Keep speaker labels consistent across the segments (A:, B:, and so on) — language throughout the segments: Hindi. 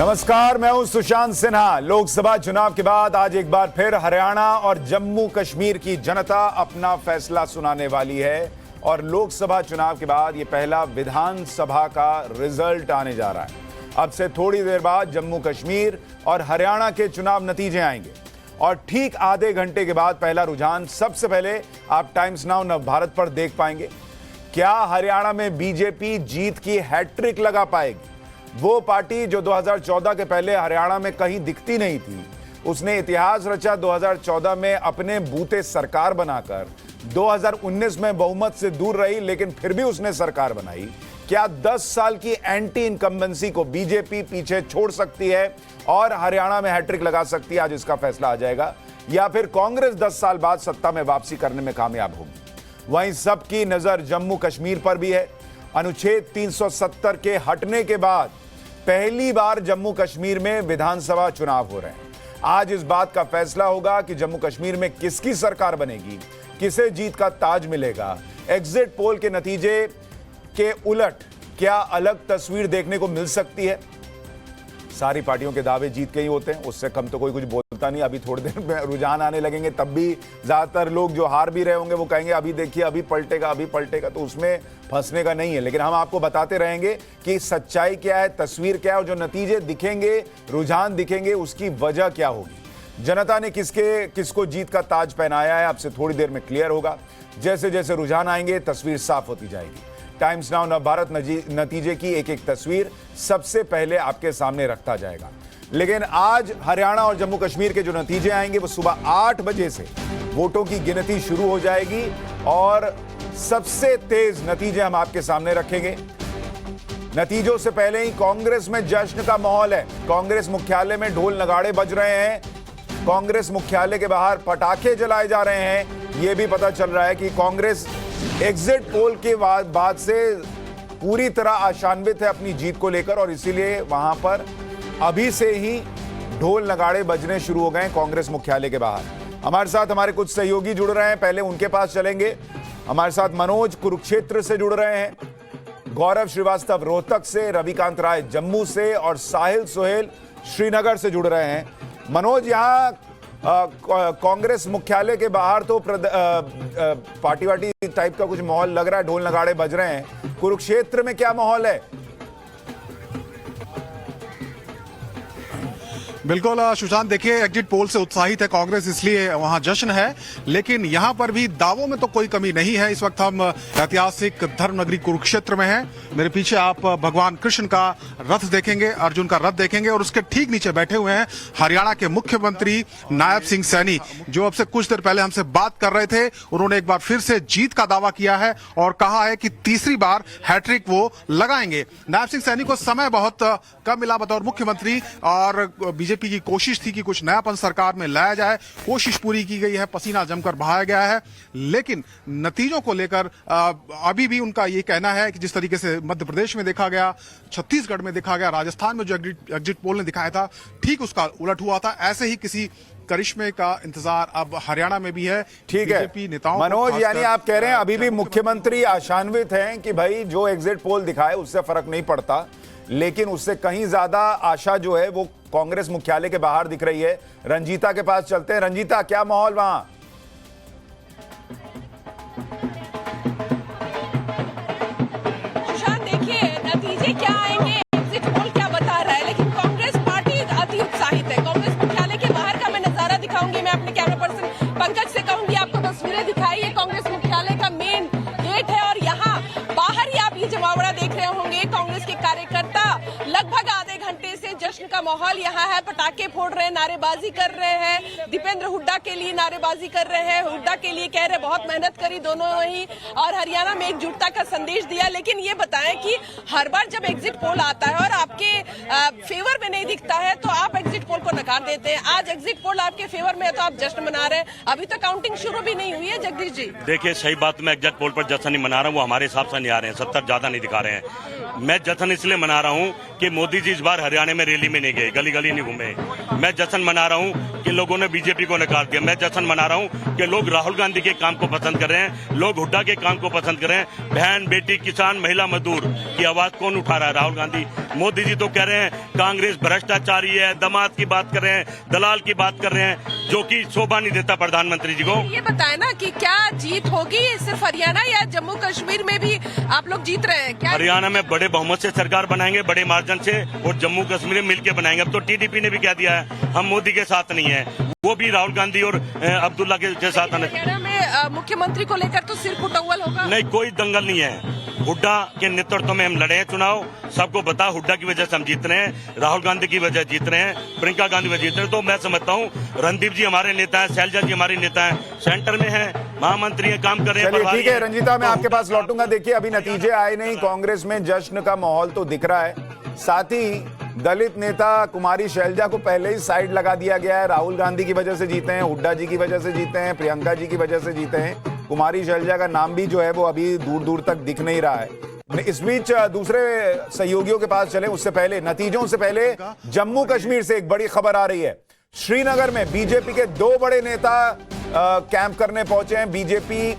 A: नमस्कार, मैं हूं सुशांत सिन्हा। लोकसभा चुनाव के बाद आज एक बार फिर हरियाणा और जम्मू कश्मीर की जनता अपना फैसला सुनाने वाली है और लोकसभा चुनाव के बाद ये पहला विधानसभा का रिजल्ट आने जा रहा है। अब से थोड़ी देर बाद जम्मू कश्मीर और हरियाणा के चुनाव नतीजे आएंगे और ठीक आधे घंटे के बाद पहला रुझान सबसे पहले आप टाइम्स नाउ नवभारत पर देख पाएंगे। क्या हरियाणा में बीजेपी जीत की हैट्रिक लगा पाएगी? वो पार्टी जो 2014 के पहले हरियाणा में कहीं दिखती नहीं थी, उसने इतिहास रचा 2014 में अपने बूते सरकार बनाकर। 2019 में बहुमत से दूर रही लेकिन फिर भी उसने सरकार बनाई। क्या 10 साल की एंटी इनकम्बेंसी को बीजेपी पीछे छोड़ सकती है और हरियाणा में हैट्रिक लगा सकती है? आज इसका फैसला आ जाएगा। या फिर कांग्रेस 10 साल बाद सत्ता में वापसी करने में कामयाब होगी? वहीं सबकी नजर जम्मू कश्मीर पर भी है। अनुच्छेद 370 के हटने के बाद पहली बार जम्मू कश्मीर में विधानसभा चुनाव हो रहे हैं। आज इस बात का फैसला होगा कि जम्मू कश्मीर में किसकी सरकार बनेगी, किसे जीत का ताज मिलेगा। एग्जिट पोल के नतीजे के उलट क्या अलग तस्वीर देखने को मिल सकती है? सारी पार्टियों के दावे जीत के ही होते हैं, उससे कम तो कोई कुछ बोलता नहीं। अभी थोड़ी देर में रुझान आने लगेंगे, तब भी ज्यादातर लोग जो हार भी रहे होंगे वो कहेंगे अभी देखिए अभी पलटेगा, अभी पलटेगा। तो उसमें फंसने का नहीं है, लेकिन हम आपको बताते रहेंगे कि सच्चाई क्या है, तस्वीर क्या है और जो नतीजे दिखेंगे, रुझान दिखेंगे, उसकी वजह क्या होगी। जनता ने किसको जीत का ताज पहनाया है, आपसे थोड़ी देर में क्लियर होगा। जैसे जैसे रुझान आएंगे तस्वीर साफ होती जाएगी। टाइम्स नाउ नवभारत नतीजे की एक एक तस्वीर सबसे पहले आपके सामने रखता जाएगा। लेकिन आज हरियाणा और जम्मू कश्मीर के जो नतीजे आएंगे वो सुबह 8 बजे से वोटों की गिनती शुरू हो जाएगी और सबसे तेज नतीजे हम आपके सामने रखेंगे। नतीजों से पहले ही कांग्रेस में जश्न का माहौल है। कांग्रेस मुख्यालय में ढोल नगाड़े बज रहे हैं, कांग्रेस मुख्यालय के बाहर पटाखे जलाए जा रहे हैं। यह भी पता चल रहा है कि कांग्रेस एग्जिट पोल के बाद से पूरी तरह आशान्वित है अपनी जीत को लेकर और इसीलिए वहां पर अभी से ही ढोल नगाड़े बजने शुरू हो गए कांग्रेस मुख्यालय के बाहर। हमारे साथ हमारे कुछ सहयोगी जुड़ रहे हैं, पहले उनके पास चलेंगे। हमारे साथ मनोज कुरुक्षेत्र से जुड़ रहे हैं, गौरव श्रीवास्तव रोहतक से, रविकांत राय जम्मू से और साहिल सोहेल श्रीनगर से जुड़ रहे हैं। मनोज, यहाँ कांग्रेस मुख्यालय के बाहर तो पार्टी वार्टी टाइप का कुछ माहौल लग रहा है, ढोल नगाड़े बज रहे हैं। कुरुक्षेत्र में क्या माहौल है?
B: बिल्कुल सुशांत, देखिए एग्जिट पोल से उत्साहित है कांग्रेस, इसलिए वहां जश्न है। लेकिन यहां पर भी दावों में तो कोई कमी नहीं है। इस वक्त हम ऐतिहासिक धर्मनगरी कुरुक्षेत्र में हैं। मेरे पीछे आप भगवान कृष्ण का रथ देखेंगे, अर्जुन का रथ देखेंगे और उसके ठीक नीचे बैठे हुए हैं हरियाणा के मुख्यमंत्री नायब सिंह सैनी, जो अब से कुछ देर पहले हमसे बात कर रहे थे। उन्होंने एक बार फिर से जीत का दावा किया है और कहा है कि तीसरी बार हैट्रिक वो लगाएंगे। नायब सिंह सैनी को समय बहुत कम मिला बतौर मुख्यमंत्री और बीजेपी की कोशिश थी कि कुछ नयापन सरकार में लाया जाए। कोशिश पूरी की गई है, पसीना जमकर बहाया गया है। लेकिन नतीजों को लेकर अभी भी उनका ये कहना है कि जिस तरीके से मध्य प्रदेश में देखा गया, छत्तीसगढ़ में देखा गया, राजस्थान में जो एग्जिट पोल ने दिखाया था ठीक उसका उलट हुआ था। ऐसे ही किसी करिश्मे का इंतजार अब हरियाणा में भी है।
A: ठीक है नेताओं। मनोज, यानी आप कह रहे हैं अभी भी मुख्यमंत्री आशान्वित हैं कि भाई जो एग्जिट पोल दिखाए उससे फर्क नहीं पड़ता, लेकिन उससे कहीं ज्यादा आशा जो है वो कांग्रेस मुख्यालय के बाहर दिख रही है। रंजीता के पास चलते हैं। रंजीता, क्या माहौल वहां?
C: सुशांत, देखिए नतीजे क्या आएंगे, एग्जिट पोल क्या बता रहा है, लेकिन कांग्रेस पार्टी अति उत्साहित है। कांग्रेस मुख्यालय के बाहर का मैं नजारा दिखाऊंगी। मैं अपने कैमरा पर्सन पंकज से कहूंगी आपको तस्वीरें दिखाई। कांग्रेस मुख्यालय का मेन गेट है और यहाँ बाहर ही आप ये जमावड़ा देख रहे होंगे। कांग्रेस के कार्यकर्ता लगभग आधे घंटे से जश्न का माहौल यहाँ है, पटाखे फोड़ रहे हैं, नारेबाजी कर रहे हैं। दीपेंद्र हुड्डा के लिए नारेबाजी कर रहे हैं, हुड्डा के लिए कह रहे बहुत मेहनत करी दोनों ही और हरियाणा में एकजुटता का संदेश दिया। लेकिन ये बताएं कि हर बार जब एग्जिट पोल आता है और आपके फेवर में नहीं दिखता है तो आप एग्जिट पोल को नकार देते हैं। आज एग्जिट पोल आपके फेवर में है तो आप जश्न मना रहे हैं। अभी तो काउंटिंग शुरू भी नहीं हुई है। जगदीश जी,
D: देखिए सही बात, मैं एग्जिट पोल पर जश्न नहीं मना रहा हूँ, वो हमारे हिसाब से नहीं आ रहे हैं, 70 ज्यादा नहीं दिखा रहे हैं। मैं जश्न इसलिए मना रहा हूँ कि मोदी जी इस बार हरियाणा में रैली दिल्ली में नहीं गए, गली गली नहीं घूमे। मैं जश्न मना रहा हूँ कि लोगों ने बीजेपी को नकार दिया। मैं जश्न मना रहा हूँ कि लोग राहुल गांधी के काम को पसंद कर रहे हैं, लोग हुड्डा के काम को पसंद कर रहे हैं। बहन, बेटी, किसान, महिला, मजदूर की आवाज कौन उठा रहा है? राहुल गांधी। मोदी जी तो कह रहे हैं कांग्रेस भ्रष्टाचारी है, दामाद की बात कर रहे हैं, दलाल की बात कर रहे हैं, जो कि शोभा नहीं देता प्रधानमंत्री जी को।
C: ये बताए ना कि क्या जीत होगी सिर्फ हरियाणा या जम्मू कश्मीर में भी आप लोग जीत रहे हैं क्या?
D: हरियाणा में बड़े बहुमत से सरकार बनाएंगे, बड़े मार्जिन से, और जम्मू कश्मीर में मिलकर बनाएंगे। अब तो टीडीपी ने भी कह दिया है हम मोदी के साथ नहीं है, वो भी राहुल गांधी और अब्दुल्ला के साथ आने।
C: हरियाणा में मुख्यमंत्री को लेकर तो सिर्फ उटव्वल होगा।
D: नहीं, कोई दंगल नहीं है। हुड्डा के नेतृत्व में हम लड़े हैं चुनाव, सबको पता हुड्डा की वजह से हम जीत रहे हैं, राहुल गांधी की वजह जीत रहे हैं, प्रियंका गांधी वजह जीत रहे हैं। तो मैं समझता हूँ रणदीप जी हमारे नेता हैं, शैलजा जी हमारे नेता हैं, सेंटर में हैं, महामंत्री हैं, काम कर रहे हैं।
A: चलिए ठीक है रंजीता, मैं आपके पास लौटूंगा। देखिए अभी नतीजे आए नहीं, कांग्रेस में जश्न का माहौल तो दिख रहा है, साथ ही दलित नेता कुमारी शैलजा को पहले ही साइड लगा दिया गया है। राहुल गांधी की वजह से जीते हैं, हुड्डा जी की वजह से जीते हैं, प्रियंका जी की वजह से जीते हैं। कुमारी शैलजा का नाम भी जो है वो अभी दूर दूर तक दिख नहीं रहा है। इस बीच दूसरे सहयोगियों के पास चले, उससे पहले नतीजों से पहले जम्मू कश्मीर से एक बड़ी खबर आ रही है। श्रीनगर में बीजेपी के 2 बड़े नेता कैंप करने पहुंचे हैं। बीजेपी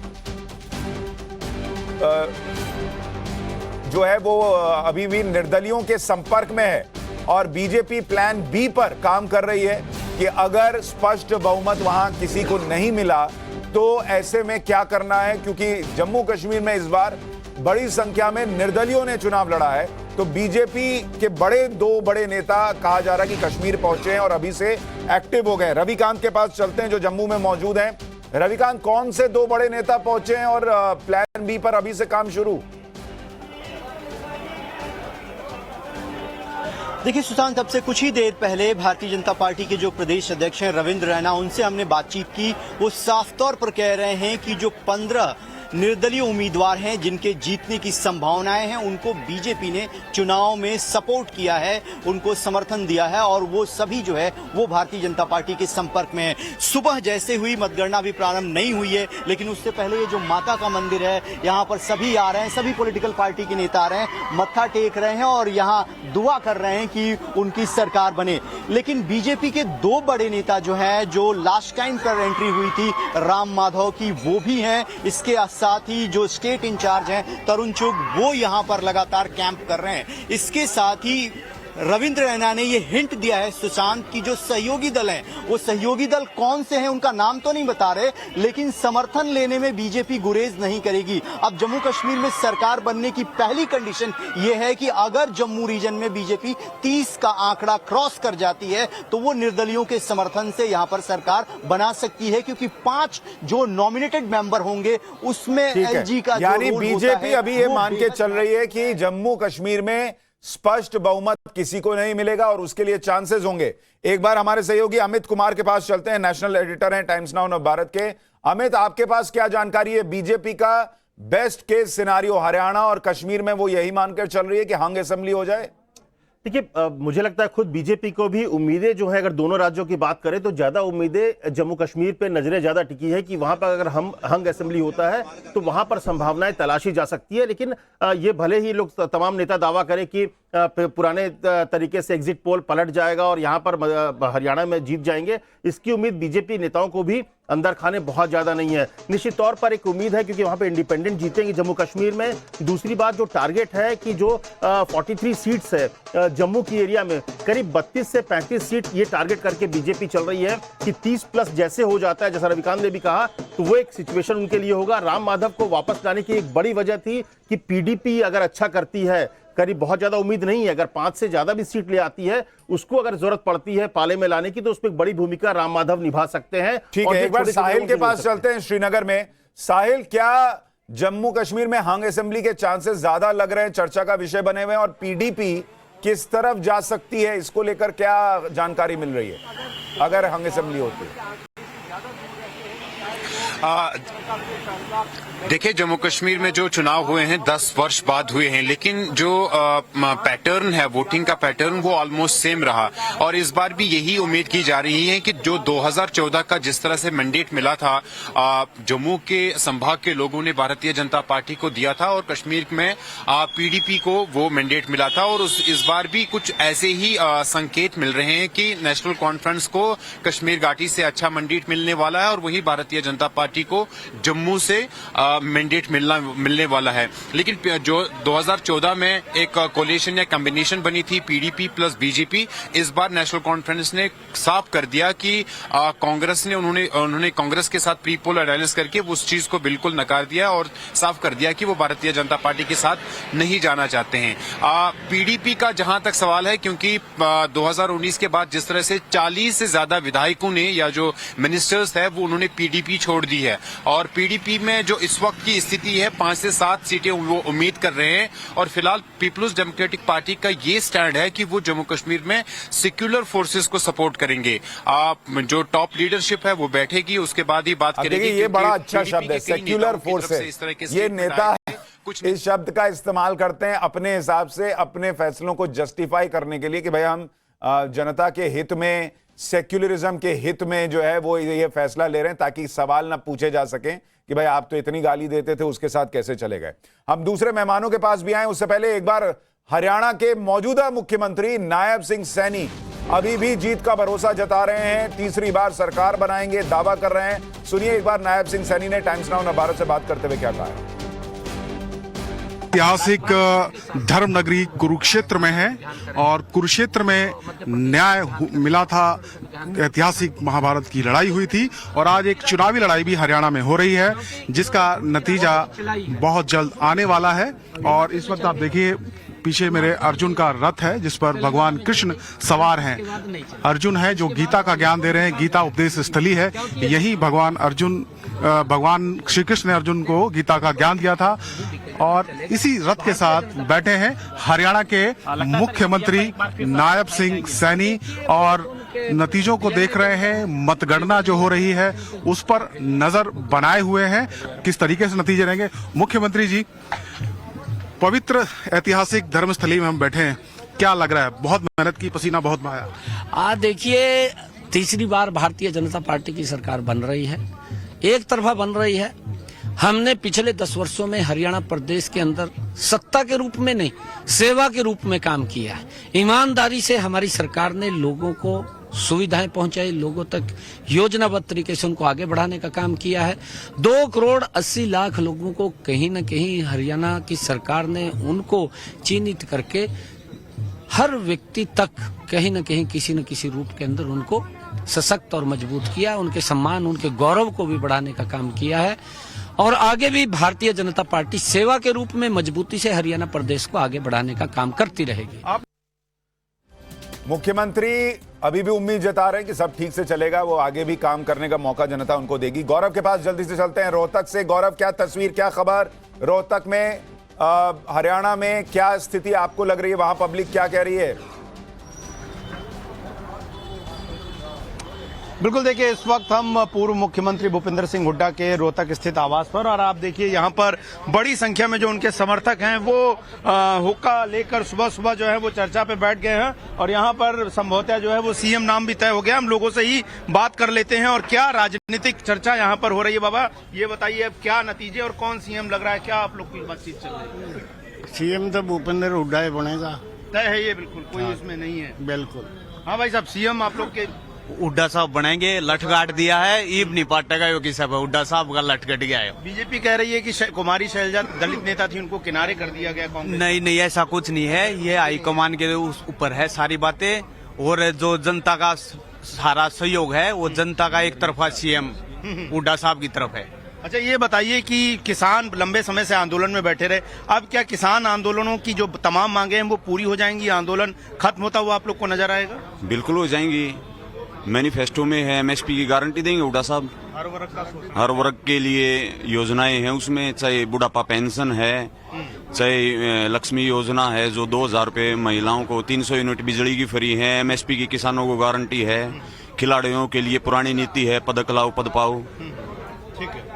A: जो है वो अभी भी निर्दलियों के संपर्क में है और बीजेपी प्लान बी पर काम कर रही है कि अगर स्पष्ट बहुमत वहां किसी को नहीं मिला तो ऐसे में क्या करना है, क्योंकि जम्मू कश्मीर में इस बार बड़ी संख्या में निर्दलियों ने चुनाव लड़ा है। तो बीजेपी के 2 बड़े नेता कहा जा रहा है कि कश्मीर पहुंचे हैं और अभी से एक्टिव हो गए। रविकांत के पास चलते हैं जो जम्मू में मौजूद हैं। रविकांत, कौन से 2 बड़े नेता पहुंचे हैं और प्लान बी पर अभी से काम शुरू?
E: देखिए सुशांत, अब से कुछ ही देर पहले भारतीय जनता पार्टी के जो प्रदेश अध्यक्ष हैं रविंद्र रैना, उनसे हमने बातचीत की। वो साफ तौर पर कह रहे हैं कि जो 15 निर्दलीय उम्मीदवार हैं जिनके जीतने की संभावनाएं हैं, उनको बीजेपी ने चुनाव में सपोर्ट किया है, उनको समर्थन दिया है और वो सभी जो है वो भारतीय जनता पार्टी के संपर्क में है। सुबह जैसे हुई मतगणना भी प्रारंभ नहीं हुई है, लेकिन उससे पहले ये जो माता का मंदिर है, यहाँ पर सभी आ रहे हैं, सभी पॉलिटिकल पार्टी के नेता आ रहे हैं, मत्था टेक रहे हैं और यहाँ दुआ कर रहे हैं कि उनकी सरकार बने। लेकिन बीजेपी के 2 बड़े नेता जो हैं, जो लास्ट टाइम पर एंट्री हुई थी राम माधव की, वो भी हैं। इसके साथ ही जो स्टेट इंचार्ज हैं तरुण चुग, वो यहां पर लगातार कैंप कर रहे हैं। इसके साथ ही रविंद्र रैना ने ये हिंट दिया है सुशांत की जो सहयोगी दल हैं, वो सहयोगी दल कौन से हैं उनका नाम तो नहीं बता रहे, लेकिन समर्थन लेने में बीजेपी गुरेज नहीं करेगी। अब जम्मू कश्मीर में सरकार बनने की पहली कंडीशन ये है कि अगर जम्मू रीजन में बीजेपी 30 का आंकड़ा क्रॉस कर जाती है तो वो निर्दलियों के समर्थन से यहां पर सरकार बना सकती है, क्योंकि 5 जो नॉमिनेटेड मेंबर होंगे उसमें एलजी का
A: यानी बीजेपी अभी ये मान के चल रही है कि जम्मू कश्मीर में स्पष्ट बहुमत किसी को नहीं मिलेगा और उसके लिए चांसेस होंगे। एक बार हमारे सहयोगी अमित कुमार के पास चलते हैं, नेशनल एडिटर हैं टाइम्स नाउ भारत के। अमित, आपके पास क्या जानकारी है? बीजेपी का बेस्ट केस सिनारियो हरियाणा और कश्मीर में वो यही मानकर चल रही है कि हंग असेंबली हो जाए?
F: देखिए, मुझे लगता है खुद बीजेपी को भी उम्मीदें जो है, अगर दोनों राज्यों की बात करें तो ज्यादा उम्मीदें जम्मू कश्मीर पे नजरें ज्यादा टिकी है कि वहां पर अगर हंग असेंबली होता है तो वहां पर संभावनाएं तलाशी जा सकती है। लेकिन ये भले ही लोग तमाम नेता दावा करें कि पुराने तरीके से एग्जिट पोल पलट जाएगा और यहां पर हरियाणा में जीत जाएंगे, इसकी उम्मीद बीजेपी नेताओं को भी अंदर खाने बहुत ज्यादा नहीं है। निश्चित तौर पर एक उम्मीद है क्योंकि वहां पे इंडिपेंडेंट जीतेंगे जम्मू कश्मीर में। दूसरी बात, जो टारगेट है कि जो 43 सीट्स है जम्मू की एरिया में, करीब 32 से 35 सीट ये टारगेट करके बीजेपी चल रही है कि 30+ जैसे हो जाता है, जैसा रविकांत ने भी कहा, तो वो एक सिचुएशन उनके लिए होगा। राम माधव को वापस लाने की एक बड़ी वजह थी कि पीडीपी अगर अच्छा करती है, करीब बहुत ज्यादा उम्मीद नहीं है, अगर 5 से ज्यादा भी सीट ले आती है, उसको अगर जरूरत पड़ती है पाले में लाने की, तो उसमें एक बड़ी भूमिका राम माधव निभा सकते हैं।
A: ठीक है, एक बार साहिल के पास चलते हैं श्रीनगर में। साहिल, क्या जम्मू कश्मीर में हंग असेंबली के चांसेस ज्यादा लग रहे हैं, चर्चा का विषय बने हुए हैं, और पीडीपी किस तरफ जा सकती है, इसको लेकर क्या जानकारी मिल रही है अगर हंग असेंबली होती है?
G: देखिए, जम्मू कश्मीर में जो चुनाव हुए हैं 10 वर्ष बाद हुए हैं, लेकिन जो पैटर्न है, वोटिंग का पैटर्न, वो ऑलमोस्ट सेम रहा। और इस बार भी यही उम्मीद की जा रही है कि जो 2014 का जिस तरह से मैंडेट मिला था जम्मू के संभाग के लोगों ने भारतीय जनता पार्टी को दिया था, और कश्मीर में पीडीपी को वो मैंडेट मिला था। और इस बार भी कुछ ऐसे ही संकेत मिल रहे हैं कि नेशनल कॉन्फ्रेंस को कश्मीर घाटी से अच्छा मैंडेट मिलने वाला है, और वही भारतीय जनता पार्टी को जम्मू से मैंडेट मिलने वाला है। लेकिन जो 2014 में एक कोलिशन या कॉम्बिनेशन बनी थी पीडीपी प्लस बीजेपी, इस बार नेशनल कॉन्फ्रेंस ने साफ कर दिया कि कांग्रेस ने उन्होंने कांग्रेस के साथ प्री पोल अलायंस करके उस चीज को बिल्कुल नकार दिया और साफ कर दिया कि वो भारतीय जनता पार्टी के साथ नहीं जाना चाहते हैं। पीडीपी का जहां तक सवाल है, क्योंकि 2019 के बाद जिस तरह से 40 से ज्यादा विधायकों ने या जो मिनिस्टर्स है वो उन्होंने पीडीपी छोड़ दी है, और पीडीपी में जो इस वक्त की स्थिति है 5 से 7 सीटें वो उम्मीद कर रहे हैं। और फिलहाल पीपल्स डेमोक्रेटिक पार्टी का ये स्टैंड है कि वो जम्मू कश्मीर में सेक्युलर फोर्सेस को सपोर्ट करेंगे। जो टॉप लीडरशिप है वो बैठेगी, उसके बाद ही बात करेगी।
A: ये बड़ा अच्छा शब्द है, सेक्युलर फोर्सेस। ये नेता कुछ इस शब्द का इस्तेमाल करते हैं अपने हिसाब से, अपने फैसलों को जस्टिफाई करने के लिए कि भाई हम जनता के हित में, सेक्युलरिज्म के हित में जो है वो ये फैसला ले रहे हैं, ताकि सवाल ना पूछे जा सकें कि भाई आप तो इतनी गाली देते थे, उसके साथ कैसे चले गए। हम दूसरे मेहमानों के पास भी आए, उससे पहले एक बार हरियाणा के मौजूदा मुख्यमंत्री नायब सिंह सैनी अभी भी जीत का भरोसा जता रहे हैं, तीसरी बार सरकार बनाएंगे, दावा कर रहे हैं। सुनिए एक बार नायब सिंह सैनी ने टाइम्स नाउ भारत से बात करते हुए क्या कहा है।
B: ऐतिहासिक धर्म नगरी कुरुक्षेत्र में है, और कुरुक्षेत्र में न्याय मिला था, ऐतिहासिक महाभारत की लड़ाई हुई थी, और आज एक चुनावी लड़ाई भी हरियाणा में हो रही है, जिसका नतीजा बहुत जल्द आने वाला है। और इस वक्त आप देखिए पीछे मेरे अर्जुन का रथ है, जिस पर भगवान कृष्ण सवार हैं। अर्जुन है जो गीता का ज्ञान दे रहे हैं, गीता उपदेश स्थली है, यही भगवान श्री कृष्ण ने अर्जुन को गीता का ज्ञान दिया था। और इसी रथ के साथ बैठे हैं हरियाणा के मुख्यमंत्री नायब सिंह सैनी, और नतीजों को देख रहे हैं, मतगणना जो हो रही है उस पर नजर बनाए हुए हैं, किस तरीके से नतीजे रहेंगे। मुख्यमंत्री जी, पवित्र ऐतिहासिक धर्मस्थली में हम बैठे हैं, क्या लग रहा है? बहुत मेहनत की, पसीना बहुत बहाया।
H: देखिए, तीसरी बार भारतीय जनता पार्टी की सरकार बन रही है, एक तरफा बन रही है। हमने पिछले 10 वर्षों में हरियाणा प्रदेश के अंदर सत्ता के रूप में नहीं, सेवा के रूप में काम किया है। ईमानदारी से हमारी सरकार ने लोगों को सुविधाएं पहुंचाई, लोगों तक योजनाबद्ध तरीके से उनको आगे बढ़ाने का काम किया है। 2,80,00,000 लोगों को कहीं न कहीं हरियाणा की सरकार ने उनको चिन्हित करके हर व्यक्ति तक कहीं न कहीं किसी न किसी रूप के अंदर उनको सशक्त और मजबूत किया, उनके सम्मान, उनके गौरव को भी बढ़ाने का काम किया है। और आगे भी भारतीय जनता पार्टी सेवा के रूप में मजबूती से हरियाणा प्रदेश को आगे बढ़ाने का काम करती रहेगी।
A: मुख्यमंत्री अभी भी उम्मीद जता रहे हैं कि सब ठीक से चलेगा, वो आगे भी काम करने का मौका जनता उनको देगी। गौरव के पास जल्दी से चलते हैं, रोहतक से। गौरव, क्या तस्वीर, क्या खबर रोहतक में, हरियाणा में क्या स्थिति आपको लग रही है, वहां पब्लिक क्या कह रही है?
E: बिल्कुल, देखिए इस वक्त हम पूर्व मुख्यमंत्री भूपेंद्र सिंह हुड्डा के रोहतक स्थित आवास पर, और आप देखिए यहाँ पर बड़ी संख्या में जो उनके समर्थक हैं वो हुक्का लेकर सुबह सुबह जो है वो चर्चा पे बैठ गए हैं, और यहाँ पर संभवतः जो है वो सीएम नाम भी तय हो गया। हम लोगों से ही बात कर लेते हैं, और क्या राजनीतिक चर्चा यहाँ पर हो रही है। बाबा, ये बताइए अब क्या नतीजे और कौन सीएम लग रहा है, क्या आप लोग की बातचीत चल रही है?
I: सीएम तो भूपेंद्र हुड्डा ही बनेगा,
E: तय है ये, बिल्कुल कोई इसमें नहीं है।
I: बिल्कुल।
E: हाँ भाई साहब, सीएम आप लोग के
J: हुड्डा साहब बनेंगे। लठ गाट दिया है, ईब नहीं पाटेगा योगी साहब, हुड्डा साहब का लठ कट गया है।
E: बीजेपी कह रही है कि कुमारी शैलजा दलित नेता थी, उनको किनारे कर दिया गया कांग्रेस।
J: नहीं, ऐसा कुछ नहीं है, ये हाईकमान के ऊपर है सारी बातें, और जो जनता का सारा सहयोग है वो जनता का एक तरफा सीएम हुड्डा साहब की तरफ है।
E: अच्छा, ये बताइए कि किसान लंबे समय से आंदोलन में बैठे रहे, अब क्या किसान आंदोलनों की जो तमाम मांगे हैं वो पूरी हो जाएंगी, आंदोलन खत्म होता हुआ आप लोग को नजर आएगा?
K: बिल्कुल हो जाएंगी। मैनिफेस्टो में है, एमएसपी की गारंटी देंगे हुड्डा साहब। हर वर्ग के लिए योजनाएं हैं उसमें, चाहे बुढ़ापा पेंशन है, चाहे लक्ष्मी योजना है जो 2,000 रुपये महिलाओं को, 300 यूनिट बिजली की फ्री है, एमएसपी की किसानों को गारंटी है, खिलाड़ियों के लिए पुरानी नीति है, पदक लाओ पद पाओ।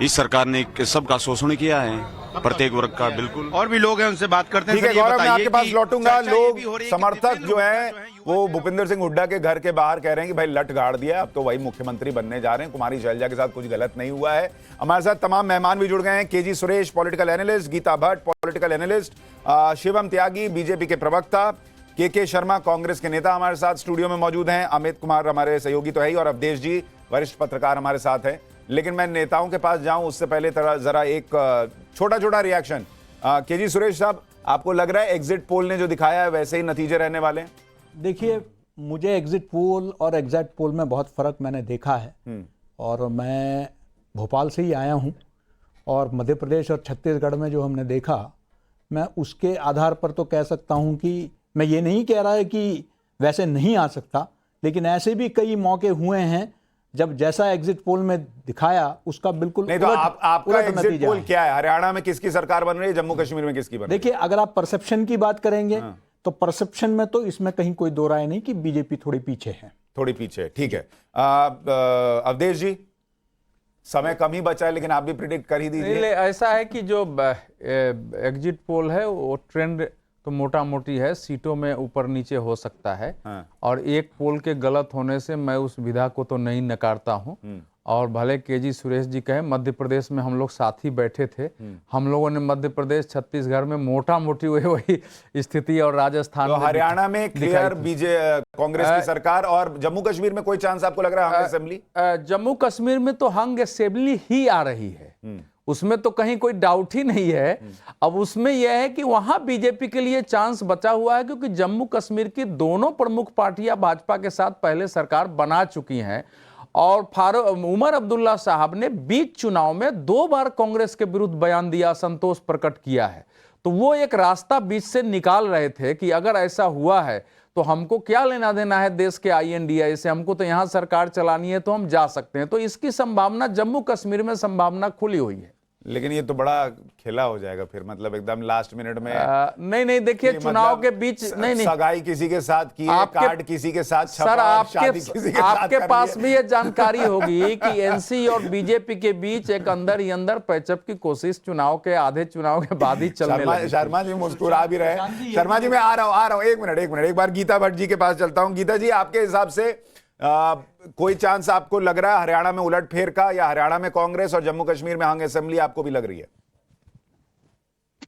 K: इस सरकार ने सबका शोषण किया है, प्रत्येक वर्ग का। बिल्कुल।
J: और भी लोग हैं, उनसे बात करते हैं।
A: ठीक है
J: सर, ये
A: गौरव, मैं
J: बताइए
A: आपके पास
J: कि
A: लौटूंगा।
J: चर्चा ये
A: लोग
J: भी हो रही है कि
A: समर्थक
J: कितने
A: जो
J: लोग
A: हैं
J: हैं
A: वो भूपिंदर सिंह हुड्डा के घर के बाहर कह रहे हैं कि भाई लट गाड़ दिया, अब तो वही मुख्यमंत्री बनने जा रहे हैं, कुमारी शैलजा के साथ कुछ गलत नहीं हुआ है। हमारे साथ तमाम मेहमान भी जुड़ गए हैं। KG Suresh political analyst, Geeta Bhatt political analyst, Shivam Tyagi BJP के प्रवक्ता, के शर्मा कांग्रेस के नेता हमारे साथ स्टूडियो में मौजूद हैं, अमित कुमार हमारे सहयोगी तो है ही, और अवधेश जी वरिष्ठ पत्रकार हमारे साथ हैं। लेकिन मैं नेताओं के पास जाऊं उससे पहले जरा एक छोटा छोटा रिएक्शन। केजी सुरेश साहब, आपको लग रहा है एग्जिट पोल ने जो दिखाया है वैसे ही नतीजे रहने वाले हैं?
L: देखिए, मुझे एग्जिट पोल और एग्जैक्ट पोल में बहुत फर्क मैंने देखा है, और मैं भोपाल से ही आया हूं, और मध्य प्रदेश और छत्तीसगढ़ में जो हमने देखा, मैं उसके आधार पर तो कह सकता हूं कि मैं ये नहीं कह रहा है कि वैसे नहीं आ सकता, लेकिन ऐसे भी कई मौके हुए हैं जब जैसा एग्जिट पोल में दिखाया उसका बिल्कुल
A: नहीं। तो आपका एग्जिट
L: नतीजा
A: पोल
L: है।
A: क्या है? हरियाणा में किसकी सरकार बन रही है, जम्मू कश्मीर में किसकी बन रही है?
L: देखिए, अगर आप परसेप्शन की बात करेंगे तो परसेप्शन में तो इसमें कहीं कोई दो राय नहीं कि बीजेपी थोड़ी पीछे है।
A: थोड़ी पीछे, ठीक है। अवधेश जी, समय कम ही बचा है लेकिन आप भी प्रिडिक्ट कर ही दीजिए।
M: ऐसा है कि जो एग्जिट पोल है वो ट्रेंड तो मोटा मोटी है, सीटों में ऊपर नीचे हो सकता है। और एक पोल के गलत होने से मैं उस विधा को तो नहीं नकारता हूं। और भले केजी सुरेश जी कहे, मध्य प्रदेश में हम लोग साथ ही बैठे थे, हम लोगों ने मध्य प्रदेश छत्तीसगढ़ में मोटा मोटी वही स्थिति, और राजस्थान
A: तो
M: में
A: हरियाणा में क्लियर कांग्रेस की सरकार, और जम्मू कश्मीर में कोई चांस आपको लग रहा है हंग असेंबली?
M: जम्मू कश्मीर में तो हंग असेंबली ही आ रही है, उसमें तो कहीं कोई डाउट ही नहीं है। अब उसमें यह है कि वहां बीजेपी के लिए चांस बचा हुआ है, क्योंकि जम्मू कश्मीर की दोनों प्रमुख पार्टियां भाजपा के साथ पहले सरकार बना चुकी हैं, और उमर अब्दुल्ला साहब ने बीच चुनाव में 2 बार कांग्रेस के विरुद्ध बयान दिया, संतोष प्रकट किया है। तो वो एक रास्ता बीच से निकाल रहे थे कि अगर ऐसा हुआ है तो हमको क्या लेना देना है देश के INDI से, हमको तो यहां सरकार चलानी है तो हम जा सकते हैं। तो इसकी संभावना जम्मू कश्मीर में संभावना खुली हुई है।
A: लेकिन ये तो बड़ा खेला हो जाएगा फिर, मतलब एकदम लास्ट मिनट में।
M: नहीं देखिए, चुनाव के बीच नहीं
A: सगाई किसी के साथ की है, कार्ड किसी के साथ छपा,
M: सर
A: आपके
M: पास भी ये जानकारी होगी कि NC और बीजेपी के बीच एक अंदर ही अंदर पैचअप की कोशिश चुनाव के बाद ही चलने लगी।
A: शर्मा जी मुस्कुरा भी रहे। शर्मा जी, मैं आ रहा हूं, एक मिनट, एक बार गीता भट्ट जी के पास चलता हूं। गीता जी, आपके हिसाब से कोई चांस आपको लग रहा है हरियाणा में उलटफेर का, या हरियाणा में कांग्रेस और जम्मू कश्मीर में हंग असेंबली आपको भी लग रही है?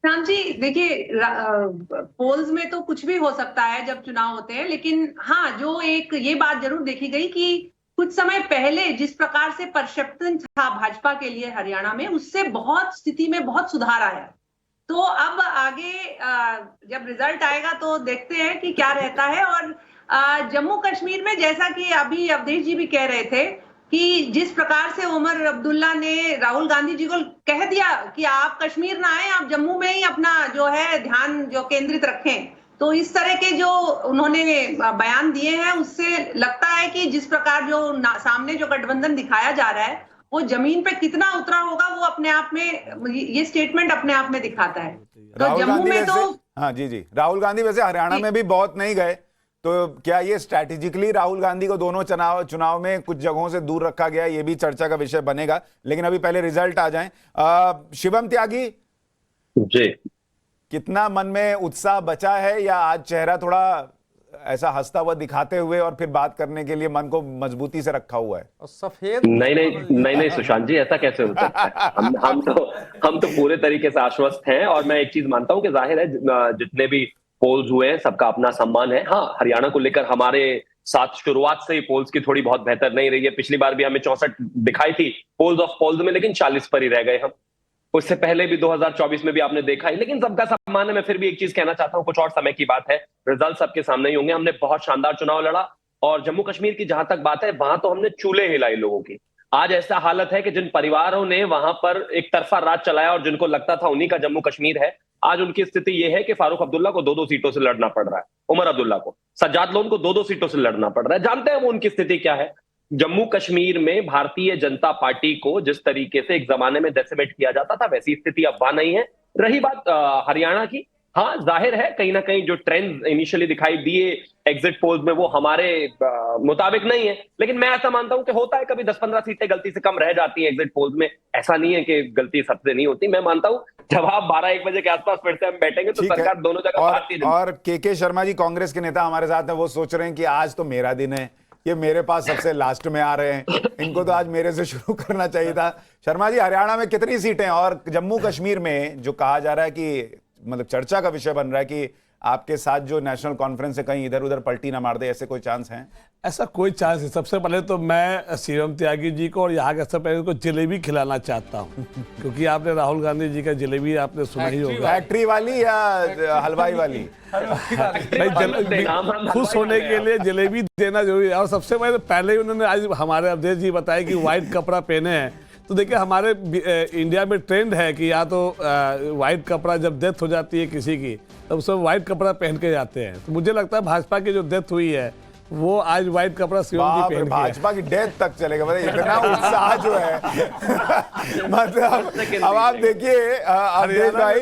C: राम जी, देखिए, पोल्स में तो कुछ भी हो सकता है जब चुनाव होते हैं, लेकिन हाँ, जो एक ये बात जरूर देखी गई कि कुछ समय पहले जिस प्रकार से परसेप्शन था भाजपा के लिए हरियाणा में, उससे बहुत स्थिति में बहुत सुधार आया। तो अब आगे जब रिजल्ट आएगा तो देखते हैं कि क्या रहता है। और जम्मू कश्मीर में, जैसा कि अभी अवधेश जी भी कह रहे थे, कि जिस प्रकार से उमर अब्दुल्ला ने राहुल गांधी जी को कह दिया कि आप कश्मीर ना आए, आप जम्मू में ही अपना जो है ध्यान जो केंद्रित रखें, तो इस तरह के जो उन्होंने बयान दिए हैं, उससे लगता है कि जिस प्रकार जो सामने जो गठबंधन दिखाया जा रहा है वो जमीन पे कितना उतरा होगा, वो अपने आप में, ये स्टेटमेंट अपने आप में दिखाता है। तो जम्मू में तो
A: हाँ जी, राहुल गांधी वैसे हरियाणा में भी बहुत नहीं गए, तो क्या ये स्ट्रैटेजिकली राहुल गांधी को दोनों चुनाव में कुछ जगहों से दूर रखा गया? ये भी चर्चा का विषय बनेगा, लेकिन अभी पहले रिजल्ट आ जाएं। शिवम त्यागी
N: जी,
A: कितना मन में उत्साह बचा है, या आज चेहरा थोड़ा ऐसा हंसता हुआ दिखाते हुए और फिर बात करने के लिए मन को मजबूती से रखा हुआ है?
M: सफेद
N: नहीं सुशांत जी, ऐसा कैसे हो सकता है? हम तो पूरे तरीके से आश्वस्त हैं। और मैं एक चीज मानता हूं कि जाहिर है जितने भी पोल्स हुए हैं सबका अपना सम्मान है। हाँ, हरियाणा को लेकर हमारे साथ शुरुआत से ही पोल्स की थोड़ी बहुत बेहतर नहीं रही है। पिछली बार भी हमें 64 दिखाई थी पोल्स में, लेकिन 40 पर ही रह गए हम। उससे पहले भी 2024 में भी आपने देखा है, लेकिन सबका सम्मान है। मैं फिर भी एक चीज कहना चाहता हूं, कुछ और समय की बात है, रिजल्ट सबके सामने ही होंगे। हमने बहुत शानदार चुनाव लड़ा, और जम्मू कश्मीर की जहां तक बात है, वहां तो हमने चूल्हे हिलाई लोगों की। आज ऐसा हालत है कि जिन परिवारों ने वहां पर एक तरफा राज चलाया और जिनको लगता था उन्हीं का जम्मू कश्मीर है, आज उनकी स्थिति यह है कि फारूक अब्दुल्ला को 2-2 सीटों से लड़ना पड़ रहा है, उमर अब्दुल्ला को, सज्जाद लोन को 2-2 सीटों से लड़ना पड़ रहा है। जानते हैं वो उनकी स्थिति क्या है। जम्मू कश्मीर में भारतीय जनता पार्टी को जिस तरीके से एक जमाने में डेसिमेट किया जाता था, वैसी स्थिति अब वहां नहीं है। रही बात हरियाणा की, हाँ, जाहिर है कहीं ना कहीं जो ट्रेंड्स इनिशियली दिखाई दिए एग्जिट पोल्स में वो हमारे मुताबिक नहीं है, लेकिन मैं ऐसा मानता हूं कि होता है कभी 10-15 सीटें गलती से कम रह जाती हैं एग्जिट पोल्स में। ऐसा नहीं है कि गलती सबसे नहीं होती। मैं मानता हूं जब आप 12-1 बजे के आसपास फिर से हम बैठेंगे तो सरकार दोनों जगह भारतीय
A: और के शर्मा जी कांग्रेस के नेता हमारे साथ हैं, वो सोच रहे हैं कि आज तो मेरा दिन है, ये मेरे पास सबसे लास्ट में आ रहे हैं, इनको तो आज मेरे से शुरू करना चाहिए था। शर्मा जी, हरियाणा में कितनी सीटें और जम्मू कश्मीर में जो कहा जा रहा है कि मतलब चर्चा का विषय बन रहा है कि आपके साथ जो नेशनल कॉन्फ्रेंस है कहीं इधर उधर पलटी ना मार दे, ऐसे कोई चांस हैं?
O: ऐसा कोई चांस नहीं। सबसे पहले तो मैं सीएम त्यागी जी को और यहाँ के सब को जलेबी खिलाना चाहता हूँ, क्योंकि आपने राहुल गांधी जी का जलेबी आपने सुना ही होगा।
A: फैक्ट्री वाली या हलवाई वाली?
O: खुश होने के लिए जलेबी देना जरूरी है। और सबसे पहले उन्होंने आज हमारे अवधेश जी बताया कि व्हाइट कपड़ा पहने हैं, तो देखिए हमारे इंडिया में ट्रेंड है कि या तो व्हाइट कपड़ा जब डेथ हो जाती है किसी की तब सब व्हाइट कपड़ा पहन के जाते हैं। तो मुझे लगता है भाजपा की जो डेथ हुई है वो आज व्हाइट कपड़ा सीएम जी पहन के
A: भाजपा की डेथ तक चलेगा, मतलब इतना उत्साह जो है मतलब अब आप देखिए अवधेश भाई,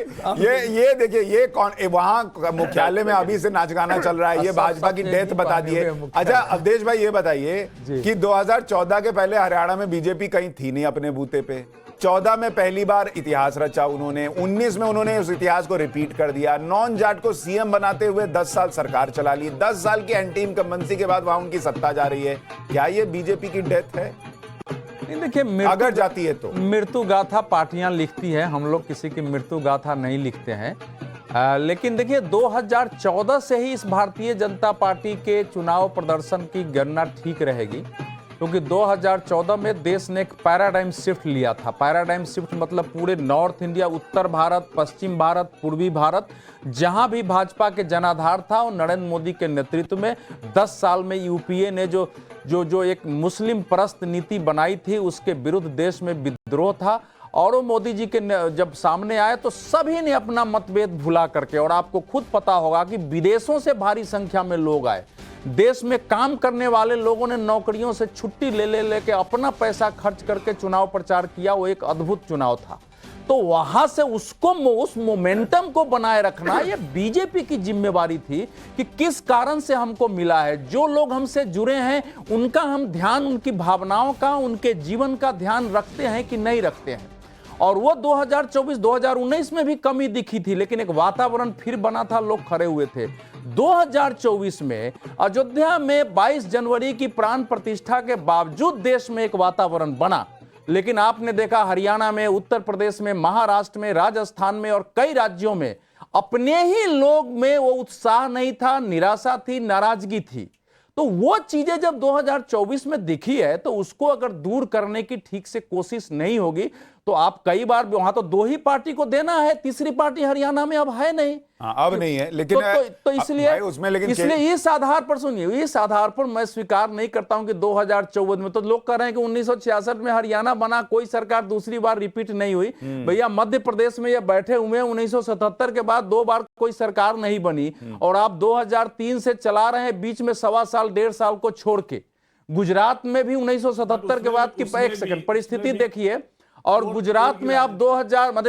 A: ये देखिए ये कौन वहां मुख्यालय में अभी से नाच गाना चल रहा है, ये भाजपा की डेथ बता दिए। अच्छा अवधेश भाई ये बताइए कि 2014 के पहले हरियाणा में बीजेपी कहीं थी नहीं अपने बूते पे, 14 में पहली बार इतिहास रचा उन्होंने, 19 में उन्होंने उस इतिहास को रिपीट कर दिया, नॉन जाट को सीएम बनाते हुए 10 साल सरकार चला ली, 10 साल की एंटी इनकम्बेंसी के बाद वहां उनकी सत्ता जा रही है। क्या ये बीजेपी की डेथ है?
M: नहीं, देखिए
A: अगर जाती है तो
M: मृत्यु गाथा पार्टियां लिखती है, हम लोग किसी की मृत्यु गाथा नहीं लिखते हैं। लेकिन देखिए 2014 से ही इस भारतीय जनता पार्टी के चुनाव प्रदर्शन की गणना ठीक रहेगी, क्योंकि 2014 में देश ने एक पैराडाइम शिफ्ट लिया था। पैराडाइम शिफ्ट मतलब पूरे नॉर्थ इंडिया, उत्तर भारत, पश्चिम भारत, पूर्वी भारत, जहां भी भाजपा के जनाधार था और नरेंद्र मोदी के नेतृत्व में 10 साल में यूपीए ने जो एक मुस्लिम परस्त नीति बनाई थी उसके विरुद्ध देश में विद्रोह था। और वो मोदी जी के जब सामने आए तो सभी ने अपना मतभेद भुला करके, और आपको खुद पता होगा कि विदेशों से भारी संख्या में लोग आए, देश में काम करने वाले लोगों ने नौकरियों से छुट्टी लेके अपना पैसा खर्च करके चुनाव प्रचार किया। वो एक अद्भुत चुनाव था। तो वहां से उस मोमेंटम को बनाए रखना ये बीजेपी की जिम्मेवारी थी कि किस कारण से हमको मिला है, जो लोग हमसे जुड़े हैं उनका हम ध्यान, उनकी भावनाओं का, उनके जीवन का ध्यान रखते हैं कि नहीं रखते हैं। और वो 2024-2019 में भी कमी दिखी थी, लेकिन एक वातावरण फिर बना था, लोग खड़े हुए थे। 2024 में अयोध्या में 22 जनवरी की प्राण प्रतिष्ठा के बावजूद देश में एक वातावरण बना, लेकिन आपने देखा हरियाणा में, उत्तर प्रदेश में, महाराष्ट्र में, राजस्थान में और कई राज्यों में अपने ही लोग में वो उत्साह नहीं था, निराशा थी, नाराजगी थी। तो वो चीजें जब 2024 में दिखी है तो उसको अगर दूर करने की ठीक से कोशिश नहीं होगी तो आप कई बार, वहां तो 2 ही पार्टी को देना है, तीसरी पार्टी हरियाणा में अब है नहीं।
A: अब नहीं है, लेकिन
M: तो इसलिए
A: उसमें लेकिन
M: इस आधार पर सुनिए, इस आधार पर मैं स्वीकार नहीं करता हूं कि 2014 में तो लोग कह रहे हैं कि 1966 में हरियाणा बना, कोई सरकार दूसरी बार रिपीट नहीं हुई। भैया मध्य प्रदेश में ये बैठे हुए हैं, 1977 के बाद 2 बार कोई सरकार नहीं बनी और आप 2003 से चला रहे हैं, बीच में 1.25 साल 1.5 साल को छोड़ के। गुजरात में भी 1977 के बाद की, एक सेकंड, परिस्थिति देखिए, और गुजरात में आप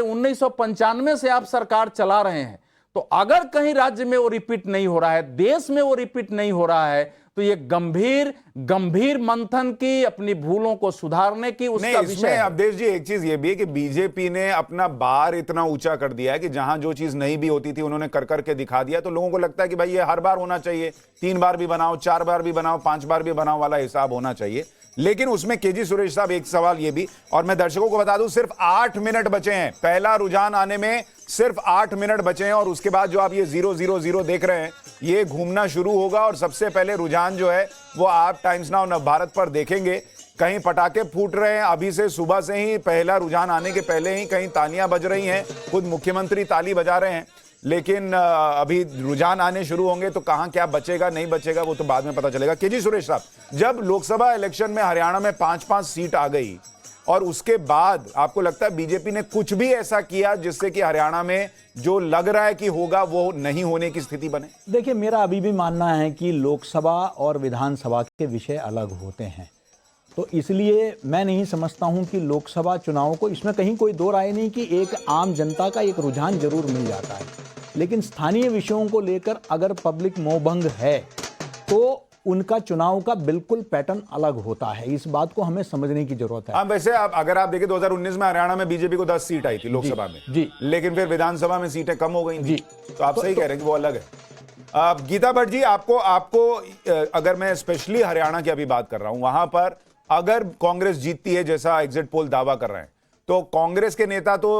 M: 1995 से आप सरकार चला रहे हैं। तो अगर कहीं राज्य में वो रिपीट नहीं हो रहा है, देश में वो रिपीट नहीं हो रहा है, तो ये गंभीर मंथन की, अपनी भूलों को सुधारने की उसका विषय है।
A: अवधेश जी एक चीज ये भी है कि बीजेपी ने अपना बार इतना ऊंचा कर दिया है कि जहां जो चीज नहीं भी होती थी उन्होंने कर करके दिखा दिया, तो लोगों को लगता है कि भाई ये हर बार होना चाहिए, 3 बार भी बनाओ, 4 बार भी बनाओ, 5 बार भी बनाओ वाला हिसाब होना चाहिए। लेकिन उसमें केजी सुरेश साहब एक सवाल ये भी, और मैं दर्शकों को बता दूं सिर्फ 8 मिनट बचे हैं, पहला रुझान आने में सिर्फ 8 मिनट बचे हैं, और उसके बाद जो आप ये 000 देख रहे हैं ये घूमना शुरू होगा, और सबसे पहले रुझान जो है वो आप टाइम्स नाउ नवभारत पर देखेंगे। कहीं पटाखे फूट रहे हैं अभी से, सुबह से ही पहला रुझान आने के पहले ही कहीं तालियां बज रही हैं, खुद मुख्यमंत्री ताली बजा रहे हैं, लेकिन अभी रुझान आने शुरू होंगे तो कहां क्या बचेगा नहीं बचेगा वो तो बाद में पता चलेगा। केजी सुरेश साहब, जब लोकसभा इलेक्शन में हरियाणा में 5-5 सीट आ गई और उसके बाद आपको लगता है बीजेपी ने कुछ भी ऐसा किया जिससे कि हरियाणा में जो लग रहा है कि होगा वो नहीं होने की स्थिति बने?
L: देखिए, मेरा अभी भी मानना है कि लोकसभा और विधानसभा के विषय अलग होते हैं, तो इसलिए मैं नहीं समझता हूं कि लोकसभा चुनाव को, इसमें कहीं कोई दो राय नहीं कि एक आम जनता का एक रुझान जरूर मिल जाता है, लेकिन स्थानीय विषयों को लेकर अगर पब्लिक मोहभंग है तो उनका चुनाव का बिल्कुल पैटर्न अलग होता है। इस बात को हमें समझने की जरूरत है।
A: हाँ, वैसे अगर आप देखें 2019 में हरियाणा में बीजेपी को 10 सीट आई थी लोकसभा में
L: जी,
A: लेकिन फिर विधानसभा में सीटें कम हो गई
L: जी।
A: तो आप सही कह रहे हैं कि वो अलग है। गीता भट्ट जी, आपको अगर मैं स्पेशली हरियाणा की अभी बात कर रहा हूं, वहां पर अगर कांग्रेस जीतती है जैसा एग्जिट पोल दावा कर रहे हैं, तो कांग्रेस के नेता तो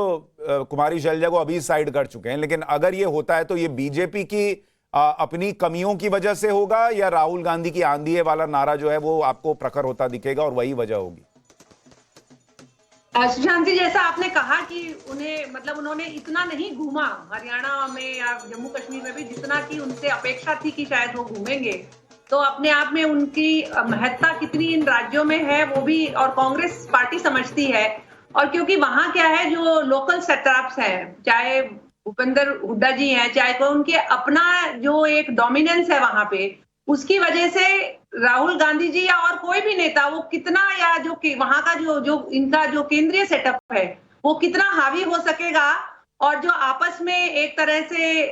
A: कुमारी शैलजा को अभी साइड कर चुके हैं, लेकिन अगर ये होता है तो ये बीजेपी की अपनी कमियों की वजह से होगा या राहुल गांधी की आंधी है वाला नारा जो है वो आपको प्रखर होता दिखेगा और वही वजह होगी?
C: सुशांत जी, जैसा आपने कहा कि उन्होंने इतना नहीं घूमा हरियाणा में या जम्मू कश्मीर में भी जितना कि उनसे अपेक्षा थी कि शायद वो घूमेंगे, तो अपने आप में उनकी महत्ता कितनी इन राज्यों में है वो भी और कांग्रेस पार्टी समझती है। और क्योंकि वहां क्या है, जो लोकल सेटअप्स हैं, चाहे भूपेंद्र हुड्डा जी हैं, चाहे कोई, उनके अपना जो एक डोमिनेंस है वहां पे, उसकी वजह से राहुल गांधी जी या और कोई भी नेता वो कितना, या जो वहां का जो इनका जो केंद्रीय सेटअप है वो कितना हावी हो सकेगा, और जो आपस में एक तरह से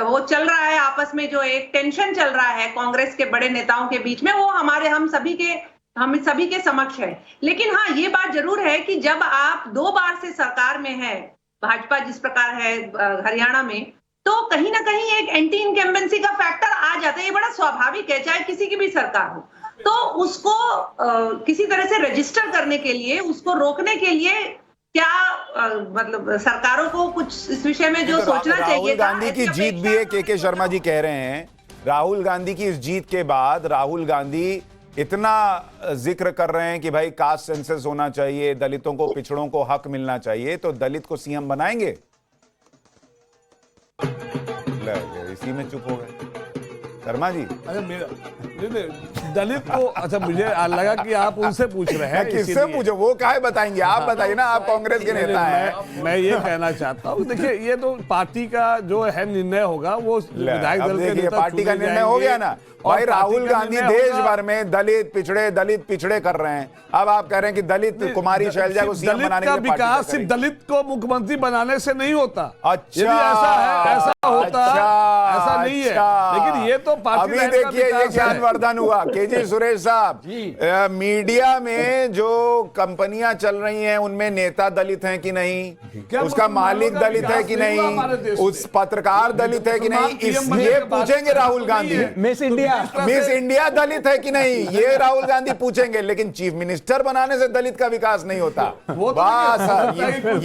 C: वो चल रहा है, आपस में जो एक टेंशन चल रहा है कांग्रेस के बड़े नेताओं के बीच में, वो हम सभी के समक्ष है। लेकिन हाँ, ये बात जरूर है कि जब आप 2 बार से सरकार में है, भाजपा जिस प्रकार है हरियाणा में, तो कहीं ना कहीं एक एंटी इनकम्बेंसी का फैक्टर आ जाता है। ये बड़ा स्वाभाविक है, चाहे किसी की भी सरकार हो। तो उसको किसी तरह से रजिस्टर करने के लिए, उसको रोकने के लिए क्या मतलब सरकारों को कुछ इस विषय में जो सोचना चाहिए।
A: राहुल गांधी की जीत भी है, के शर्मा जी कह रहे हैं, राहुल गांधी की इस जीत के बाद राहुल गांधी इतना जिक्र कर रहे हैं कि भाई कास्ट सेंसस होना चाहिए, दलितों को, पिछड़ों को हक मिलना चाहिए, तो दलित को सीएम बनाएंगे। इसी में चुप हो गए शर्मा जी।
O: अच्छा, दलित को, अच्छा मुझे लगा कि आप उनसे पूछ रहे हैं।
A: किससे पूछो, वो काहे बताएंगे, आप बताइए ना, आप कांग्रेस के नेता हैं।
O: मैं ये कहना चाहता हूँ, देखिए ये तो पार्टी का जो है निर्णय होगा, वो विधायक दल के नेता
A: पार्टी का निर्णय हो गया ना भाई। राहुल गांधी देश भर में दलित पिछड़े कर रहे हैं। अब आप कह रहे हैं कि दलित कुमारी शैलजा को सीएम बनाने के लिए
O: विकास सिर्फ दलित को मुख्यमंत्री बनाने से नहीं होता।
A: अच्छा,
O: ऐसा है, ऐसा होता, ऐसा नहीं है। लेकिन ये तो पार्टी,
A: अभी देखिए ये ज्ञानवर्धन हुआ। केजी सुरेश साहब, मीडिया में जो कंपनियां चल रही हैं उनमें नेता दलित हैं कि नहीं, उसका मालिक दलित है कि नहीं, उस पत्रकार दलित है कि नहीं, ये पूछेंगे राहुल गांधी। मिस इंडिया दलित है कि नहीं, ये राहुल गांधी पूछेंगे। लेकिन चीफ मिनिस्टर बनाने से दलित का विकास नहीं होता। बस सर,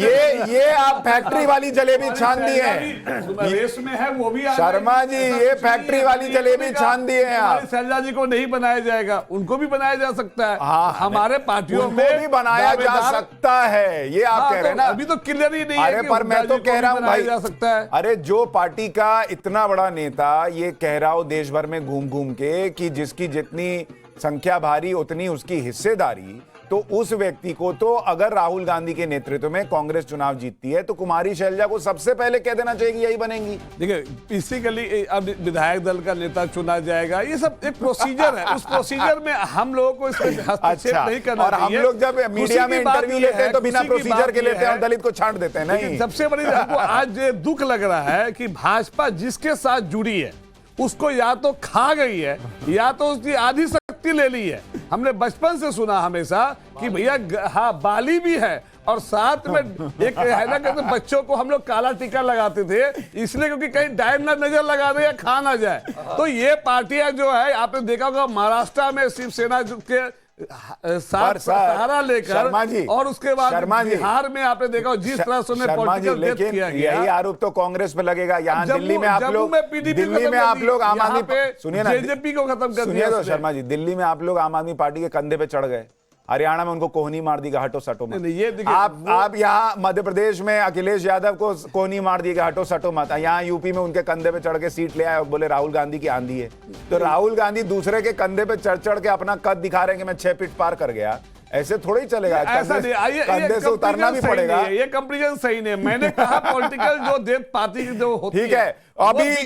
A: ये आप फैक्ट्री वाली जलेबी छान दी है
O: वो भी
A: शर्मा जी, ये फैक्ट्री वाली जलेबी छान दिए हैं आप।
O: शैलजा जी को नहीं बनाया जाएगा, उनको भी बनाया जा सकता है।
A: हाँ,
O: हमारे पार्टियों में
A: भी बनाया जा सकता है, ये आप कह रहे हैं ना।
O: अभी तो क्लियर ही नहीं है।
A: अरे पर मैं तो कह रहा हूं भाई,
O: जा सकता है।
A: अरे जो पार्टी का इतना बड़ा नेता ये कह रहा हो देश भर में घूम घूम के कि जिसकी जितनी संख्या भारी उतनी उसकी हिस्सेदारी, तो उस व्यक्ति को तो अगर राहुल गांधी के नेतृत्व में कांग्रेस चुनाव जीतती है तो कुमारी शैलजा को सबसे पहले कह देना चाहिए कि यही बनेंगी।
O: देखिए, बेसिकली अब विधायक दल का नेता चुना जाएगा, ये सब एक प्रोसीजर है। उस प्रोसीजर में हम लोगों को इसमें हस्तक्षेप नहीं करना
A: और
O: चाहिए।
A: हम लोग जब मीडिया में इंटरव्यू लेते हैं तो बिना प्रोसीजर के लेते हैं और दलित को छांट देते हैं। नहीं,
O: सबसे बड़ी हमको आज दुख लग रहा है कि भाजपा जिसके साथ जुड़ी है उसको या तो खा गई है या तो उसकी आधी शक्ति ले ली है। हमने बचपन से सुना हमेशा कि भैया हाँ बाली भी है, और साथ में एक है ना, कहते बच्चों को हम लोग काला टीका लगाते थे इसलिए क्योंकि कहीं डायन ना नजर लगा दे या खा ना जाए। तो ये पार्टियां जो है, आपने देखा होगा महाराष्ट्र में शिवसेना के साथ सहारा लेकर, और उसके बाद बिहार में आपने देखा जिस तरह से पॉलिटिकल डेथ किया गया।
A: यही आरोप तो कांग्रेस पे लगेगा। यहाँ दिल्ली में आप लोग आम आदमी, सुनिए ना,
O: जेजेपी को खत्म कर
A: दिया। तो शर्मा जी, दिल्ली में आप लोग आम आदमी पार्टी के कंधे पे चढ़ गए, हरियाणा में उनको कोहनी मार दी, हटो सटो मत। आप यहाँ मध्य प्रदेश में अखिलेश यादव को कोहनी मार दी, हटो सटो मत। यहाँ यूपी में उनके कंधे पे चढ़ के सीट ले आए और बोले राहुल गांधी की आंधी है। तो राहुल गांधी दूसरे के कंधे पे चढ़ चढ़ के अपना कद दिखा रहे हैं कि मैं 6 फीट पार कर गया। ऐसे थोड़े ही चलेगा, कंधे से उतरना भी पड़ेगा।
O: ये कंपैरिजन सही नहीं। मैंने कहा पॉलिटिकल जो डेथ पार्टी जो होती है।
A: ठीक है,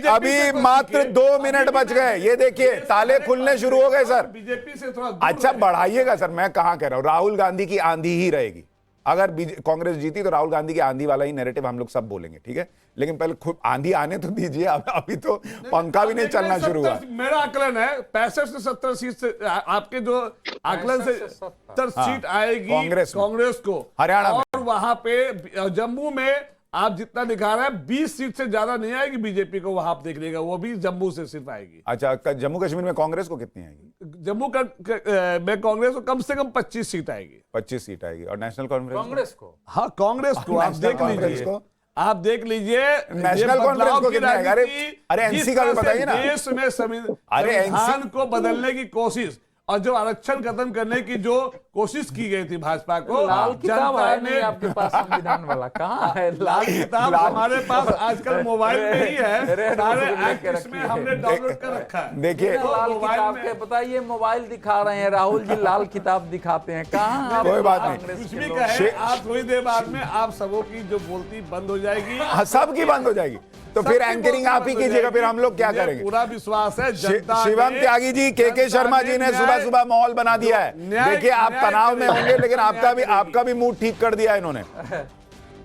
A: अभी मात्र 2 मिनट बच गए। ये देखिए ताले खुलने शुरू हो गए सर।
O: बीजेपी से थोड़ा
A: अच्छा बढ़ाइएगा सर, मैं कहां कह रहा हूं, राहुल गांधी की आंधी ही रहेगी। अगर कांग्रेस जीती तो राहुल गांधी की आंधी वाला ही नैरेटिव हम लोग सब बोलेंगे, ठीक है, लेकिन पहले खुद आंधी आने तो दीजिए। अभी तो पंखा भी नहीं चलना शुरू हुआ।
O: मेरा आकलन है 65 से 70 सीट से आपके जो आकलन से 70 सीट आएगी कांग्रेस को
A: हरियाणा में,
O: और वहां पे जम्मू में आप जितना दिखा रहे हैं 20 सीट से ज्यादा नहीं आएगी बीजेपी को, वहां आप देख लीजिएगा, वो भी जम्मू से सिर्फ आएगी।
A: अच्छा, जम्मू कश्मीर में कांग्रेस को कितनी आएगी?
O: जम्मू में कांग्रेस को कम से कम 25 सीट आएगी।
A: 25 सीट आएगी। और नेशनल कॉन्फ्रेंस
M: कांग्रेस को?
O: हाँ, कांग्रेस को आप देख लीजिए, आप देख लीजिए
A: नेशनल कॉन्फ्रेंस को कितना आएगा? अरे एनसी का भी बताइए ना।
O: देश में संविधान को बदलने की कोशिश और जो आरक्षण खत्म करने की जो कोशिश की गई थी भाजपा को,
M: लाल किताब है नहीं आपके पास संविधान वाला? कहाँ है
O: लाल किताब? हमारे पास आजकल मोबाइल में ही है, सारे एक्ट में हमने डाउनलोड कर रखा है।
A: देखिए
M: लाल किताब के बताइए, मोबाइल दिखा रहे हैं, राहुल जी लाल किताब दिखाते हैं, कहाँ?
A: कोई बात नहीं,
O: कुछ भी कहे आप, थोड़ी देर बाद में आप सबों की जो बोलती बंद हो जाएगी,
A: सबकी बंद हो जाएगी, तो फिर एंकरिंग आप ही कीजिएगा, फिर हम लोग क्या करेंगे?
O: पूरा विश्वास है जनता।
A: शिवम त्यागी जी, के शर्मा जी ने सुबह सुबह माहौल बना दिया है। देखिए आप तनाव में होंगे, लेकिन आपका भी मूड ठीक कर दिया इन्होंने।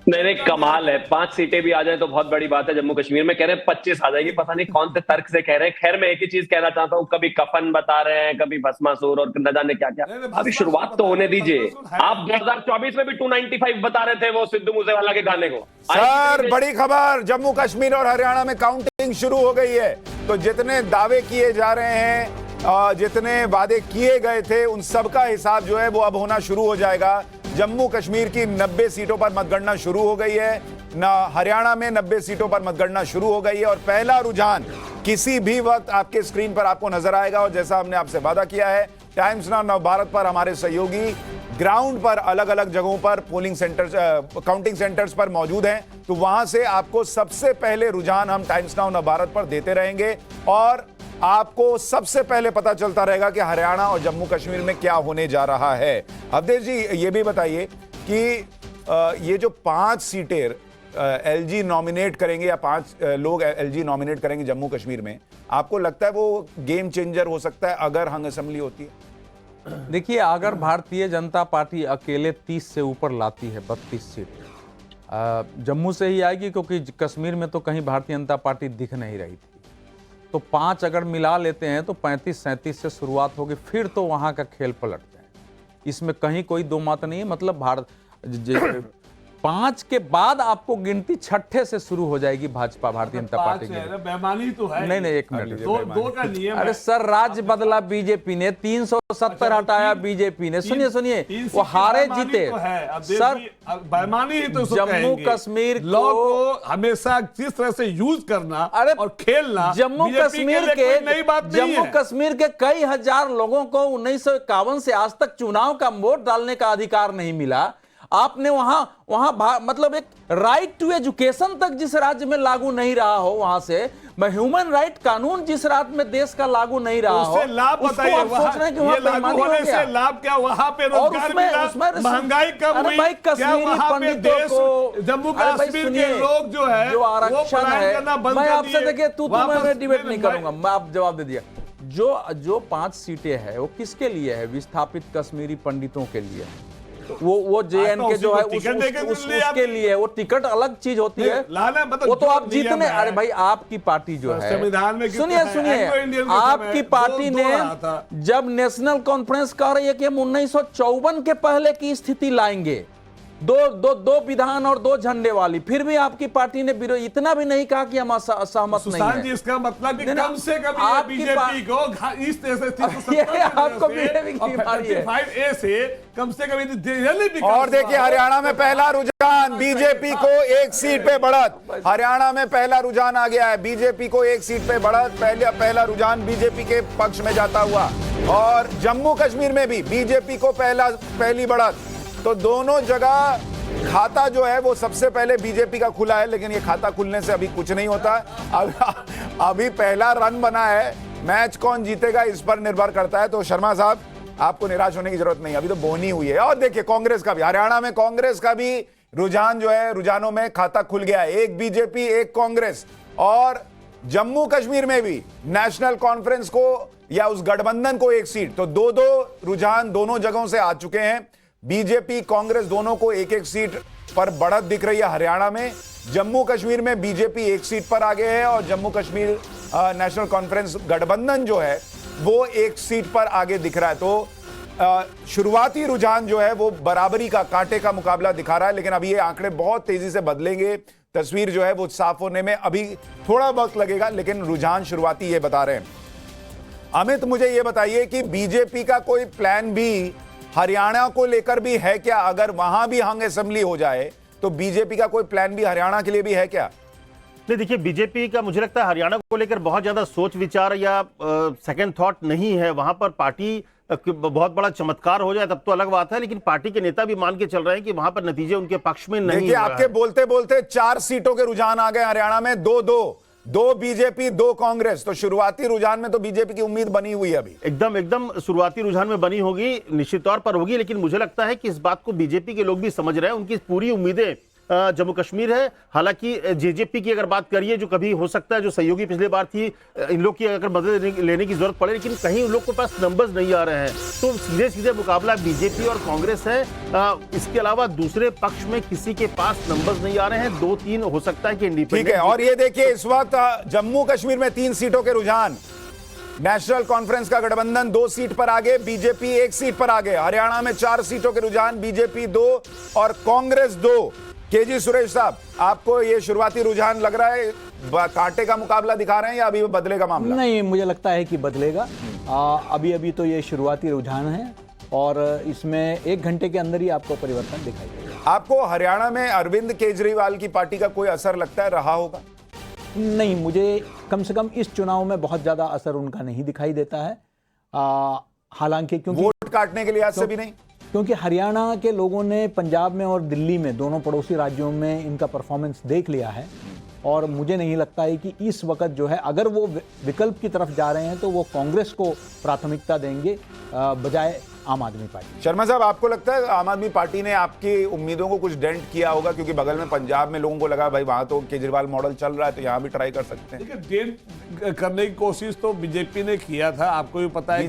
N: नहीं, कमाल है। 5 सीटें भी आ जाए तो बहुत बड़ी बात है। जम्मू कश्मीर में कह रहे हैं 25 आ जाएगी, पता नहीं कौन से तर्क से कह रहे हैं। खैर मैं एक ही चीज कहना चाहता हूँ, कभी कफन बता रहे हैं, कभी भस्मासुर और न जाने क्या क्या। अभी शुरुआत तो होने दीजिए। आप 2024 में भी 295 बता रहे थे वो सिद्धू मूसेवाला के गाने को।
A: सर बड़ी खबर, जम्मू कश्मीर और हरियाणा में काउंटिंग शुरू हो गई है। तो जितने दावे किए जा रहे हैं, जितने वादे किए गए थे, उन सबका हिसाब जो है वो अब होना शुरू हो जाएगा। जम्मू कश्मीर की 90 सीटों पर मतगणना शुरू हो गई है, हरियाणा में 90 सीटों पर मतगणना शुरू हो गई है, और पहला रुझान किसी भी वक्त आपके स्क्रीन पर आपको नजर आएगा। और जैसा हमने आपसे वादा किया है, टाइम्स नाउ नवभारत पर हमारे सहयोगी ग्राउंड पर अलग अलग जगहों पर पोलिंग सेंटर्स, काउंटिंग सेंटर्स पर मौजूद हैं, तो वहां से आपको सबसे पहले रुझान हम टाइम्स नाउ नवभारत पर देते रहेंगे, और आपको सबसे पहले पता चलता रहेगा कि हरियाणा और जम्मू कश्मीर में क्या होने जा रहा है। अवधेश जी ये भी बताइए कि ये जो 5 सीटें एलजी नॉमिनेट करेंगे, या 5 लोग एलजी नॉमिनेट करेंगे जम्मू कश्मीर में, आपको लगता है वो गेम चेंजर हो सकता है अगर हंग असेंबली होती है?
M: देखिए, अगर भारतीय जनता पार्टी अकेले 30 से ऊपर लाती है, 32 सीट जम्मू से ही आएगी, क्योंकि कश्मीर में तो कहीं भारतीय जनता पार्टी दिख नहीं रही थी। तो 5 अगर मिला लेते हैं तो 35-37 से शुरुआत होगी, फिर तो वहां का खेल पलटते हैं, इसमें कहीं कोई दो मत नहीं है। मतलब भारत 5 के बाद आपको गिनती 6ठे से शुरू हो जाएगी भाजपा, भारतीय जनता पार्टी की।
O: बेईमानी तो है।
M: नहीं, एक मिनट,
O: दो का नियम।
M: अरे सर, राज्य बदला बीजेपी ने, 370 हटाया बीजेपी ने। सुनिए, वो हारे जीते सर।
O: बेईमानी ही तो
M: जम्मू कश्मीर
O: लॉ को हमेशा जिस तरह से यूज करना,
M: अरे
O: और खेलना,
M: जम्मू कश्मीर के
O: नई बात नहीं है।
M: जम्मू कश्मीर के कई हजार लोगों को 1951 से आज तक चुनाव का वोट डालने का अधिकार नहीं मिला। आपने वहां मतलब एक राइट टू एजुकेशन तक जिस राज्य में लागू नहीं रहा हो, वहां से ह्यूमन राइट कानून जिस राज्य में देश का लागू नहीं रहा हो,
O: लाभ बताइए।
M: आप सोच रहे हैं कि वहां
O: लागू होने से लाभ क्या? वहां पे रोजगार मिला, महंगाई कम हुई, क्या वहां पे देश, जम्मू कश्मीर के लोग जो है
M: जो आरक्षण है, मैं आपसे देखिए मैं डिबेट नहीं करूंगा, मैं आप जवाब दे दिया। जो 5 सीटें हैं वो किसके लिए है? विस्थापित कश्मीरी पंडितों के लिए। वो जेएन के जो है उसके लिए वो टिकट अलग चीज होती है, वो तो आप जीतने। अरे भाई, आपकी पार्टी जो है,
O: संविधान में
M: सुनिए, आपकी पार्टी ने जब नेशनल कॉन्फ्रेंस कह रही है कि हम 1954 के पहले की स्थिति लाएंगे, दो विधान और 2 झंडे वाली, फिर भी आपकी पार्टी ने इतना भी नहीं कहा कि हम असहमत नहीं है।
O: जी, इसका मतलब कि कम से कम बीजेपी को इस तरह से
M: आपको बीजेपी की बीमारी है
O: 5A से कम से कम।
A: और देखिए, हरियाणा में पहला रुझान, बीजेपी को 1 सीट पे बढ़त। हरियाणा में पहला रुझान आ गया है, बीजेपी को 1 सीट पे बढ़त। पहला रुझान बीजेपी के पक्ष में जाता हुआ। और जम्मू कश्मीर में भी बीजेपी को पहली बढ़त। तो दोनों जगह खाता जो है वो सबसे पहले बीजेपी का खुला है, लेकिन ये खाता खुलने से अभी कुछ नहीं होता। अभी पहला रन बना है, मैच कौन जीतेगा इस पर निर्भर करता है। तो शर्मा साहब, आपको निराश होने की जरूरत नहीं, अभी तो बोनी हुई है। और देखिए, कांग्रेस का भी, हरियाणा में कांग्रेस का भी रुझान जो है, रुझानों में खाता खुल गया है। 1 बीजेपी 1 कांग्रेस। और जम्मू कश्मीर में भी नेशनल कॉन्फ्रेंस को या उस गठबंधन को 1 सीट, तो 2-2 रुझान दोनों जगहों से आ चुके हैं। बीजेपी कांग्रेस दोनों को एक एक सीट पर बढ़त दिख रही है हरियाणा में। जम्मू कश्मीर में बीजेपी एक सीट पर आगे है और जम्मू कश्मीर नेशनल कॉन्फ्रेंस गठबंधन जो है वो एक सीट पर आगे दिख रहा है। तो शुरुआती रुझान जो है वो बराबरी का, कांटे का मुकाबला दिखा रहा है, लेकिन अभी ये आंकड़े बहुत तेजी से बदलेंगे। तस्वीर जो है वो साफ होने में अभी थोड़ा वक्त लगेगा, लेकिन रुझान शुरुआती ये बता रहे हैं। अमित, मुझे ये बताइए कि बीजेपी का कोई प्लान भी हरियाणा को लेकर भी है क्या? अगर वहां भी हंग असेंबली हो जाए तो बीजेपी का कोई प्लान भी हरियाणा के लिए भी है क्या?
F: नहीं, देखिए, बीजेपी का मुझे लगता है हरियाणा को लेकर बहुत ज्यादा सोच विचार या सेकंड थॉट नहीं है। वहां पर पार्टी बहुत बड़ा चमत्कार हो जाए तब तो अलग बात है, लेकिन पार्टी के नेता भी मान के चल रहे हैं कि वहां पर नतीजे उनके पक्ष में नहीं।
A: देखिए, आपके बोलते बोलते 4 सीटों के रुझान आ गए हरियाणा में, 2 बीजेपी 2 कांग्रेस। तो शुरुआती रुझान में तो बीजेपी की उम्मीद बनी हुई है अभी।
F: एकदम शुरुआती रुझान में बनी होगी, निश्चित तौर पर होगी, लेकिन मुझे लगता है कि इस बात को बीजेपी के लोग भी समझ रहे हैं। उनकी पूरी उम्मीदें जम्मू कश्मीर है। हालांकि जेजेपी की अगर बात करिए, जो कभी हो सकता है जो सहयोगी पिछली बार थी, इन लोग की अगर मदद लेने की जरूरत पड़े, लेकिन कहीं उन लोग के पास नंबर्स नहीं आ रहे हैं। तो सीधे सीधे मुकाबला बीजेपी और कांग्रेस है। इसके अलावा दूसरे पक्ष में किसी के पास नंबर्स नहीं आ रहे हैं। 2-3 हो सकता है कि इंडिपेंडेंट।
A: ठीक है, और ये देखिए इस वक्त जम्मू कश्मीर में 3 सीटों के रुझान। नेशनल कॉन्फ्रेंस का गठबंधन 2 सीट पर आगे, बीजेपी 1 सीट पर आगे। हरियाणा में 4 सीटों के रुझान, बीजेपी 2 और कांग्रेस 2। केजी सुरेश साहब, आपको ये शुरुआती रुझान लग रहा है कांटे का मुकाबला दिखा रहे हैं या अभी बदलेगा मामला?
L: नहीं, मुझे लगता है कि बदलेगा। अभी तो ये शुरुआती रुझान है और इसमें 1 घंटे के अंदर ही आपको परिवर्तन दिखाई देगा।
A: आपको हरियाणा में अरविंद केजरीवाल की पार्टी का कोई असर लगता है रहा होगा?
L: नहीं, मुझे कम से कम इस चुनाव में बहुत ज्यादा असर उनका नहीं दिखाई देता है। हालांकि क्योंकि
A: वोट काटने के लिहाज से भी नहीं,
L: क्योंकि हरियाणा के लोगों ने पंजाब में और दिल्ली में, दोनों पड़ोसी राज्यों में इनका परफॉर्मेंस देख लिया है और मुझे नहीं लगता है कि इस वक्त जो है, अगर वो विकल्प की तरफ जा रहे हैं तो वो कांग्रेस को प्राथमिकता देंगे बजाय आम आदमी पार्टी।
A: शर्मा साहब, आपको लगता है आम आदमी पार्टी ने आपकी उम्मीदों को कुछ डेंट किया होगा? क्योंकि बगल में पंजाब में लोगों को लगा भाई वहां तो केजरीवाल मॉडल चल रहा है तो यहां भी ट्राई कर सकते हैं।
O: देखिए, डेंट करने की कोशिश तो बीजेपी ने किया था। आपको भी पता है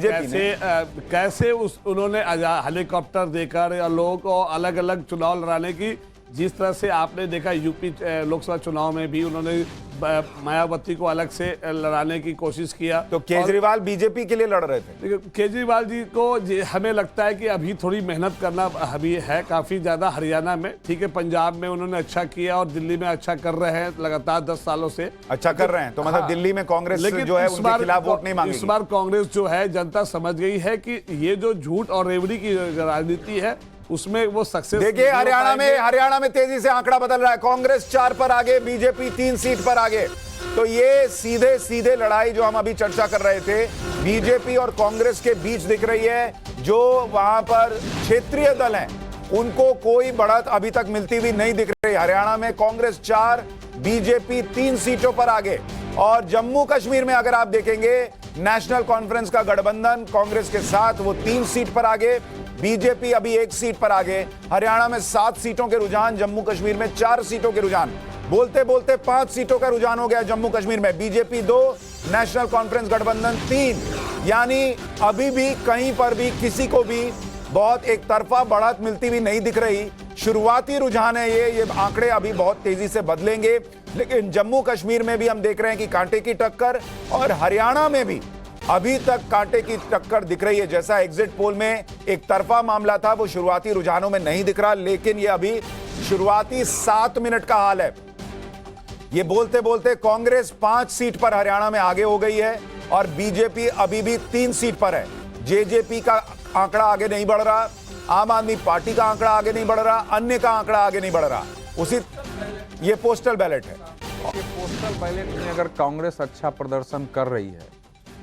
O: कैसे उन्होंने हेलीकॉप्टर देकर या लोगों को अलग अलग चुनाव लड़ाने की, जिस तरह से आपने देखा यूपी लोकसभा चुनाव में भी उन्होंने मायावती को अलग से लड़ाने की कोशिश किया।
A: तो केजरीवाल बीजेपी के लिए लड़ रहे थे।
O: केजरीवाल जी को हमें लगता है कि अभी थोड़ी मेहनत करना अभी है काफी ज्यादा हरियाणा में। ठीक है, पंजाब में उन्होंने अच्छा किया और दिल्ली में अच्छा कर रहे हैं, लगातार 10 सालों से अच्छा
A: कर रहे हैं। तो मतलब दिल्ली में कांग्रेस जो है उनके खिलाफ वोट नहीं मांगेगी।
O: इस बार कांग्रेस जो है, जनता समझ गई है कि ये जो झूठ और रेवड़ी की राजनीति है उसमें वो सक्सेस।
A: देखिए, हरियाणा में तेजी से आंकड़ा बदल रहा है। कांग्रेस 4 पर आगे, बीजेपी 3 सीट पर आगे। तो ये सीधे सीधे लड़ाई जो हम अभी चर्चा कर रहे थे बीजेपी और कांग्रेस के बीच दिख रही है। जो वहां पर क्षेत्रीय दल हैं उनको कोई बढ़त अभी तक मिलती हुई नहीं दिख रही। हरियाणा में कांग्रेस 4, बीजेपी 3 सीटों पर आगे। और जम्मू कश्मीर में अगर आप देखेंगे, नेशनल कॉन्फ्रेंस का गठबंधन कांग्रेस के साथ वो 3 सीट पर आगे, बीजेपी अभी 1 सीट पर आगे। हरियाणा में 7 सीटों के रुझान, जम्मू कश्मीर में 4 सीटों के रुझान। बोलते बोलते 5 सीटों का रुझान हो गया जम्मू कश्मीर में। बीजेपी 2, नेशनल कॉन्फ्रेंस गठबंधन 3। यानी अभी भी कहीं पर भी किसी को भी बहुत एक तरफा बढ़त मिलती हुई नहीं दिख रही। शुरुआती रुझान है ये आंकड़े अभी बहुत तेजी से बदलेंगे। लेकिन जम्मू कश्मीर में भी हम देख रहे हैं कि कांटे की टक्कर, और हरियाणा में भी अभी तक कांटे की टक्कर दिख रही है। जैसा एग्जिट पोल में एक तरफा मामला था वो शुरुआती रुझानों में नहीं दिख रहा, लेकिन ये अभी शुरुआती 7 मिनट का हाल है। ये बोलते बोलते कांग्रेस 5 सीट पर हरियाणा में आगे हो गई है और बीजेपी अभी भी 3 सीट पर है। जेजेपी का आंकड़ा आगे नहीं बढ़ रहा, आम आदमी पार्टी का आंकड़ा आगे नहीं बढ़ रहा, अन्य का आंकड़ा आगे नहीं बढ़ रहा। ये पोस्टल बैलेट है।
M: पोस्टल बैलेट में अगर कांग्रेस अच्छा प्रदर्शन कर रही है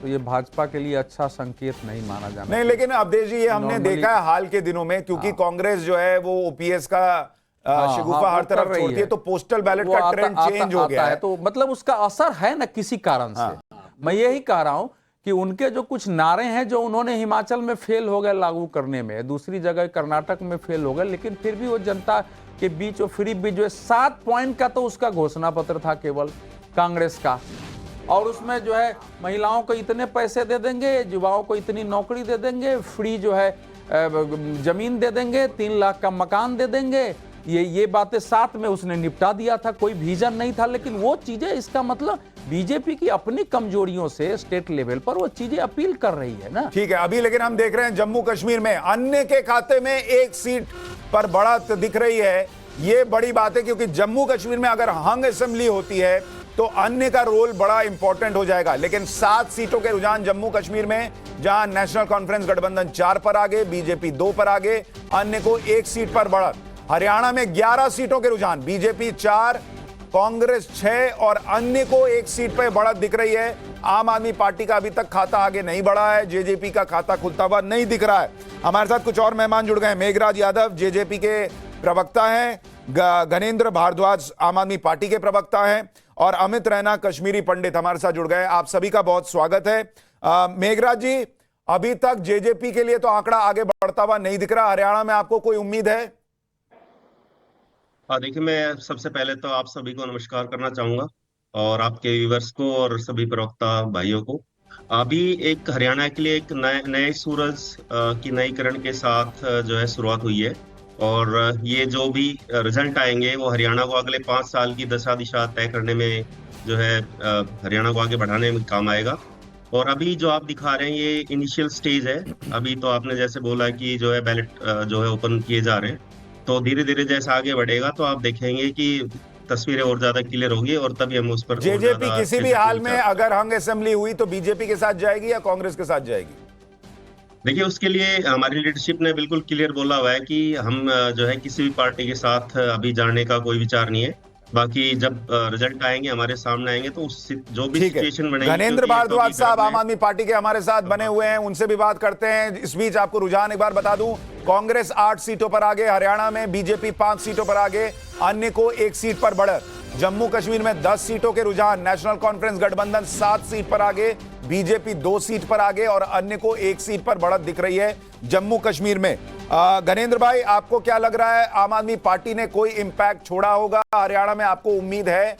M: तो ये भाजपा के लिए अच्छा संकेत नहीं माना जाना।
A: नहीं, लेकिन अवधेश जी, ये हमने देखा है हाल के दिनों में, क्योंकि कांग्रेस जो है वो ओपीएस का शगुफा हर तरफ छोड़ती है, तो पोस्टल बैलेट का ट्रेंड चेंज हो गया है।
M: तो मतलब उसका असर है ना किसी कारण से। मैं यही कह रहा हूं कि उनके जो कुछ नारे हैं जो उन्होंने हिमाचल में फेल हो गए लागू करने में, दूसरी जगह कर्नाटक में फेल हो गए, लेकिन फिर भी वो जनता के बीच वो फ्री बीच जो 7 पॉइंट का तो उसका घोषणा पत्र था केवल कांग्रेस का, और उसमें जो है महिलाओं को इतने पैसे दे देंगे, युवाओं को इतनी नौकरी दे देंगे, फ्री जो है जमीन दे देंगे, 3 लाख का मकान दे देंगे, ये बातें साथ में उसने निपटा दिया था। कोई विजन नहीं था, लेकिन वो चीजें, इसका मतलब बीजेपी की अपनी कमजोरियों से स्टेट लेवल पर वो चीजें अपील कर रही है ना।
A: ठीक है, अभी लेकिन हम देख रहे हैं जम्मू कश्मीर में अन्य के खाते में 1 सीट पर बढ़त दिख रही है। ये बड़ी बात है, क्योंकि जम्मू कश्मीर में अगर हंग असेंबली होती है तो अन्य का रोल बड़ा इंपॉर्टेंट हो जाएगा। लेकिन 7 सीटों के रुझान जम्मू कश्मीर में, जहां नेशनल कॉन्फ्रेंस गठबंधन 4 पर आगे, बीजेपी 2 पर आगे, अन्य को 1 सीट पर बढ़त। हरियाणा में 11 सीटों के रुझान, बीजेपी 4, कांग्रेस 6 और अन्य को 1 सीट पर बढ़त दिख रही है। आम आदमी पार्टी का अभी तक खाता आगे नहीं बढ़ा है, जेजेपी का खाता खुलता हुआ नहीं दिख रहा है। हमारे साथ कुछ और मेहमान जुड़ गए हैं। मेघराज यादव जेजेपी के प्रवक्ता हैं, गणेंद्र भारद्वाज आम आदमी पार्टी के प्रवक्ता हैं, और अमित रैना कश्मीरी पंडित हमारे साथ जुड़ गए। आप सभी का बहुत स्वागत है। मेघराज जी, अभी तक जेजेपी के लिए तो आंकड़ा आगे बढ़ता हुआ नहीं दिख रहा, हरियाणा में आपको कोई उम्मीद है?
P: देखिए, मैं सबसे पहले तो आप सभी को नमस्कार करना चाहूंगा और आपके व्यूअर्स को और सभी प्रवक्ता भाइयों को। अभी एक हरियाणा के लिए एक नए सूरज की नई किरण के साथ जो है शुरुआत हुई है, और ये जो भी रिजल्ट आएंगे वो हरियाणा को अगले 5 साल की दशा दिशा तय करने में जो है हरियाणा को आगे बढ़ाने में काम आएगा। और अभी जो आप दिखा रहे हैं ये इनिशियल स्टेज है। अभी तो आपने जैसे बोला कि जो है बैलेट जो है ओपन किए जा रहे हैं, तो धीरे धीरे जैसा आगे बढ़ेगा तो आप देखेंगे कि तस्वीरें और ज्यादा क्लियर होगी, और तभी हम उस पर
A: जेजेपी किसी भी हाल में अगर हंग असेंबली हुई तो बीजेपी के साथ जाएगी या कांग्रेस के साथ जाएगी?
P: देखिए, उसके लिए हमारी लीडरशिप ने बिल्कुल क्लियर बोला हुआ है कि हम जो है किसी भी पार्टी के साथ अभी जाने का कोई विचार नहीं है। बाकी जब रिजल्ट आएंगे हमारे सामने आएंगे तो उस जो भी सिचुएशन बनेगी।
A: गणेंद्र भारद्वाज साहब आम आदमी पार्टी के हमारे साथ बने हुए हैं, उनसे भी बात करते हैं। इस बीच आपको रुझान एक बार बता दूं, कांग्रेस 8 सीटों पर आगे हरियाणा में, बीजेपी 5 सीटों पर आगे, अन्य को 1 सीट पर बढ़त। जम्मू कश्मीर में 10 सीटों के रुझान, नेशनल कॉन्फ्रेंस गठबंधन 7 सीट पर आगे, बीजेपी 2 सीट पर आगे और अन्य को 1 सीट पर बढ़त दिख रही है जम्मू कश्मीर में। गणेंद्र भाई, आपको क्या लग रहा है, आम आदमी पार्टी ने कोई इंपैक्ट छोड़ा होगा हरियाणा में, आपको उम्मीद है?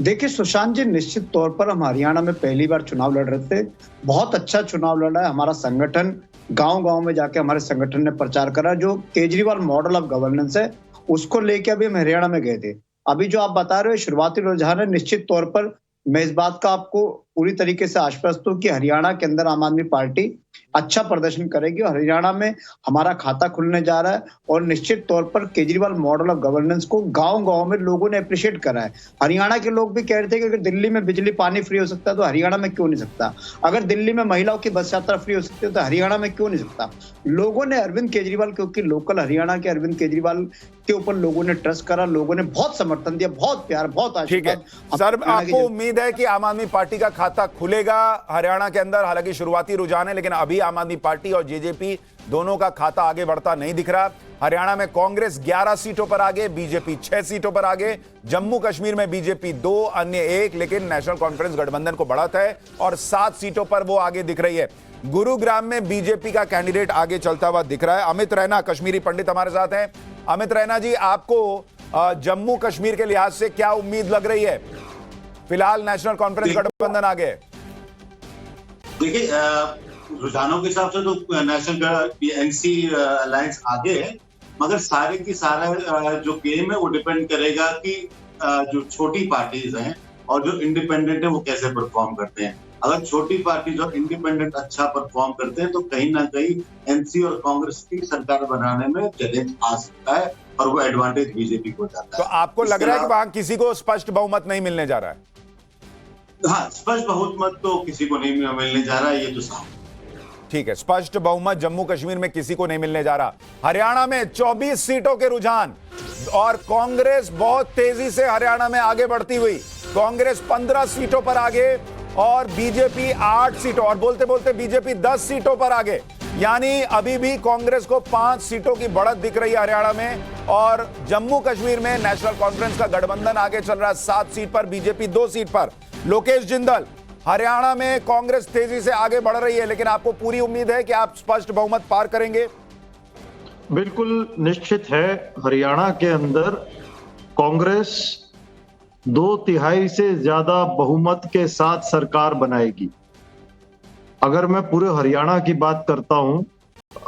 Q: देखिए सुशांत जी, निश्चित तौर पर हम हरियाणा में पहली बार चुनाव लड़ रहे थे, बहुत अच्छा चुनाव लड़ा है। हमारा संगठन गांव-गांव में जाके हमारे संगठन ने प्रचार करा। जो केजरीवाल मॉडल ऑफ गवर्नेंस है उसको लेके अभी हम हरियाणा में गए थे। अभी जो आप बता रहे हो शुरुआती रुझान है, निश्चित तौर पर मैं इस बात का आपको पूरी तरीके से आश्वस्त हूं कि हरियाणा के अंदर आम आदमी पार्टी अच्छा प्रदर्शन करेगी और हरियाणा में हमारा खाता खुलने जा रहा है। और निश्चित तौर पर केजरीवाल मॉडल ऑफ गवर्नेंस को गांव-गांव में लोगों ने अप्रिशिएट करा है। हरियाणा के लोग भी कह रहे थे कि अगर दिल्ली में बिजली पानी फ्री हो सकता है तो हरियाणा में क्यों नहीं सकता, अगर दिल्ली में महिलाओं की बस यात्रा फ्री हो सकती है तो हरियाणा में क्यों नहीं सकता। लोगों ने अरविंद केजरीवाल, क्योंकि लोकल हरियाणा के अरविंद केजरीवाल के ऊपर लोगों ने ट्रस्ट करा, लोगों ने बहुत समर्थन दिया, बहुत प्यार, बहुत आशीर्वाद।
A: सर, आपको उम्मीद है कि आम आदमी पार्टी का खाता खुलेगा हरियाणा के अंदर? हालांकि शुरुआती रुझान है, लेकिन अभी आम आदमी पार्टी और जेजेपी दोनों का खाता आगे बढ़ता नहीं दिख रहा। हरियाणा में कांग्रेस 11 सीटों पर आगे, बीजेपी 6 सीटों पर आगे, जम्मू कश्मीर में बीजेपी 2, अन्य 1, लेकिन नेशनल कॉन्फ्रेंस गठबंधन को बढ़त है और 7 सीटों पर वो आगे दिख रही है। गुरुग्राम में बीजेपी का कैंडिडेट आगे चलता हुआ दिख रहा है। अमित रैना कश्मीरी पंडित हमारे साथ हैं। अमित रैना जी, आपको जम्मू कश्मीर के लिहाज से क्या उम्मीद लग रही है? फिलहाल नेशनल कॉन्फ्रेंस गठबंधन आगे।
R: देखिए, रुझानों के हिसाब से तो नेशनल एनसी अलायंस आगे है, मगर सारे की सारा जो गेम है वो डिपेंड करेगा कि जो छोटी पार्टीज हैं और जो इंडिपेंडेंट है वो कैसे परफॉर्म करते हैं। अगर छोटी पार्टी जो इंडिपेंडेंट अच्छा परफॉर्म करते हैं तो कहीं ना कहीं एनसी और कांग्रेस की सरकार बनाने में चैलेंज आ सकता है और वो एडवांटेज बीजेपी को जाता है।
A: तो आपको लग रहा है कि वहां किसी को स्पष्ट बहुमत नहीं मिलने जा रहा है?
R: हाँ, स्पष्ट बहुमत तो किसी को नहीं मिलने जा रहा है, ये तो साफ।
A: ठीक है, स्पष्ट बहुमत जम्मू कश्मीर में किसी को नहीं मिलने जा रहा। हरियाणा में 24 सीटों के रुझान और कांग्रेस बहुत तेजी से हरियाणा में आगे बढ़ती हुई। कांग्रेस 15 सीटों पर आगे और बीजेपी 8 सीटों, और बोलते बोलते बीजेपी 10 सीटों पर आगे। यानी अभी भी कांग्रेस को 5 सीटों की बढ़त दिख रही है हरियाणा में। और जम्मू कश्मीर में नेशनल कॉन्फ्रेंस का गठबंधन आगे चल रहा है 7 सीट पर, बीजेपी 2 सीट पर। लोकेश जिंदल, हरियाणा में कांग्रेस तेजी से आगे बढ़ रही है, लेकिन आपको पूरी उम्मीद है कि आप स्पष्ट बहुमत पार करेंगे?
S: बिल्कुल निश्चित है, हरियाणा के अंदर कांग्रेस 2/3 से ज्यादा बहुमत के साथ सरकार बनाएगी। अगर मैं पूरे हरियाणा की बात करता हूं,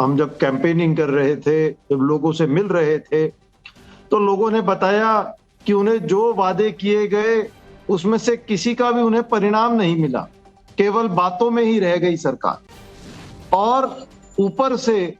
S: हम जब कैंपेनिंग कर रहे थे, जब लोगों से मिल रहे थे, तो लोगों ने बताया कि उन्हें जो वादे किए गए उसमें से किसी का भी उन्हें परिणाम नहीं मिला, केवल बातों में ही रह गई सरकार। और ऊपर से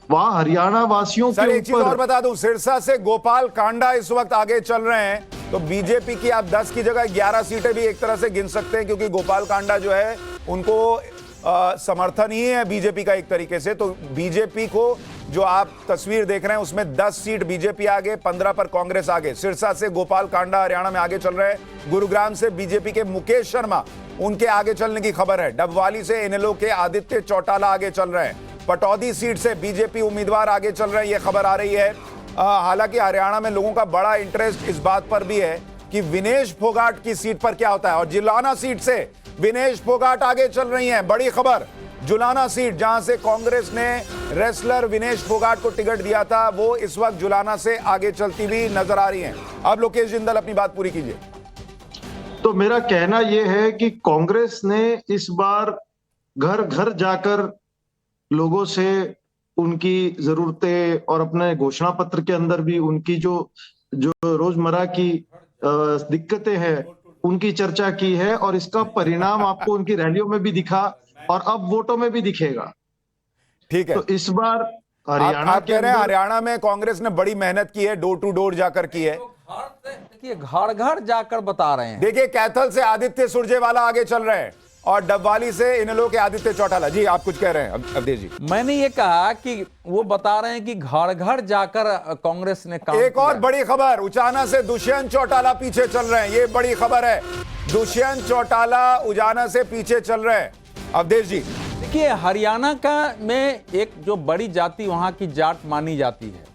S: वहां हरियाणा वासियों
A: सर
S: के
A: एक चीज और बता दूं, सिरसा से गोपाल कांडा इस वक्त आगे चल रहे हैं, तो बीजेपी की आप 10 की जगह 11 सीटें भी एक तरह से गिन सकते हैं, क्योंकि गोपाल कांडा जो है उनको समर्थन ही है बीजेपी का एक तरीके से। तो बीजेपी को जो आप तस्वीर देख रहे हैं उसमें 10 सीट बीजेपी आगे, 15 पर कांग्रेस आगे। सिरसा से गोपाल कांडा हरियाणा में आगे चल रहे हैं। गुरुग्राम से बीजेपी के मुकेश शर्मा उनके आगे चलने की खबर है। डबवाली से इनेलो के आदित्य चौटाला आगे चल रहे हैं। पटौदी सीट से बीजेपी उम्मीदवार आगे चल रहे हैं, यह खबर आ रही है। हालांकि हरियाणा में लोगों का बड़ा इंटरेस्ट इस बात पर भी है कि विनेश फोगाट की सीट पर क्या होता है। और जुलाना सीट से विनेश फोगाट आगे चल रही हैं, बड़ी खबर। जुलाना सीट जहां से कांग्रेस ने रेसलर विनेश फोगाट को टिकट दिया था, वो इस वक्त जुलाना से आगे चलती हुई नजर आ रही हैं। अब लोकेश जिंदल अपनी बात पूरी कीजिए।
S: तो मेरा कहना यह है कि कांग्रेस ने इस बार घर घर जाकर लोगों से उनकी जरूरतें और अपने घोषणा पत्र के अंदर भी उनकी जो रोजमर्रा की दिक्कतें हैं उनकी चर्चा की है, और इसका परिणाम आपको उनकी रैलियों में भी दिखा और अब वोटों में भी दिखेगा।
A: ठीक है,
S: तो इस बार हरियाणा
A: आप कह रहे हैं हरियाणा में कांग्रेस ने बड़ी मेहनत की है, डोर टू डोर जाकर की है।
M: देखिए घर घर जाकर बता रहे हैं।
A: देखिए कैथल से आदित्य सुरजेवाला आगे चल रहे हैं और डबवाली से इनेलो के आदित्य चौटाला। जी आप कुछ कह रहे हैं अवधेश जी।
M: मैंने ये कहा कि वो बता रहे हैं कि घर घर जाकर कांग्रेस ने काम
A: एक और बड़ी खबर, उचाना से दुष्यंत चौटाला पीछे चल रहे हैं, ये बड़ी खबर है। दुष्यंत चौटाला उजाना से पीछे चल रहे हैं। अवधेश जी
M: देखिए हरियाणा का में एक जो बड़ी जाति वहां की जाट मानी जाती है,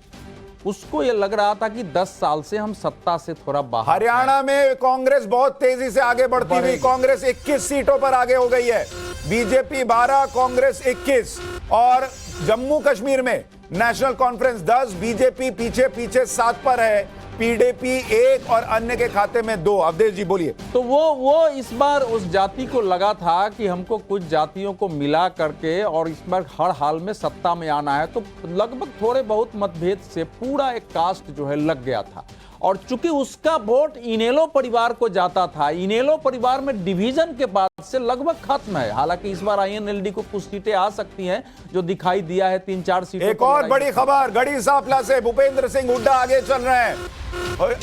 M: उसको ये लग रहा था कि 10 साल से हम सत्ता से थोड़ा बाहर।
A: हरियाणा में कांग्रेस बहुत तेजी से आगे बढ़ती हुई, कांग्रेस 21 सीटों पर आगे हो गई है। बीजेपी 12, कांग्रेस 21। और जम्मू कश्मीर में नेशनल कॉन्फ्रेंस 10, बीजेपी पीछे पीछे 7 पर है, पीडीपी 1 और अन्य के खाते में 2। अवधेश जी बोलिए।
M: तो वो इस बार उस जाति को लगा था कि हमको कुछ जातियों को मिला करके और इस बार हर हाल में सत्ता में आना है, तो लगभग थोड़े बहुत मतभेद से पूरा एक कास्ट जो है लग गया था। और चूंकि उसका वोट इनेलो परिवार को जाता था, इनेलो परिवार में डिवीजन के बाद से लगभग खत्म है। हालांकि इस बार आईएनएलडी को कुछ सीटें आ सकती हैं, जो दिखाई दिया है 3-4 सीटें।
A: एक और बड़ी खबर, गढ़ी सांपला से भूपेंद्र सिंह हुड्डा आगे चल रहे हैं।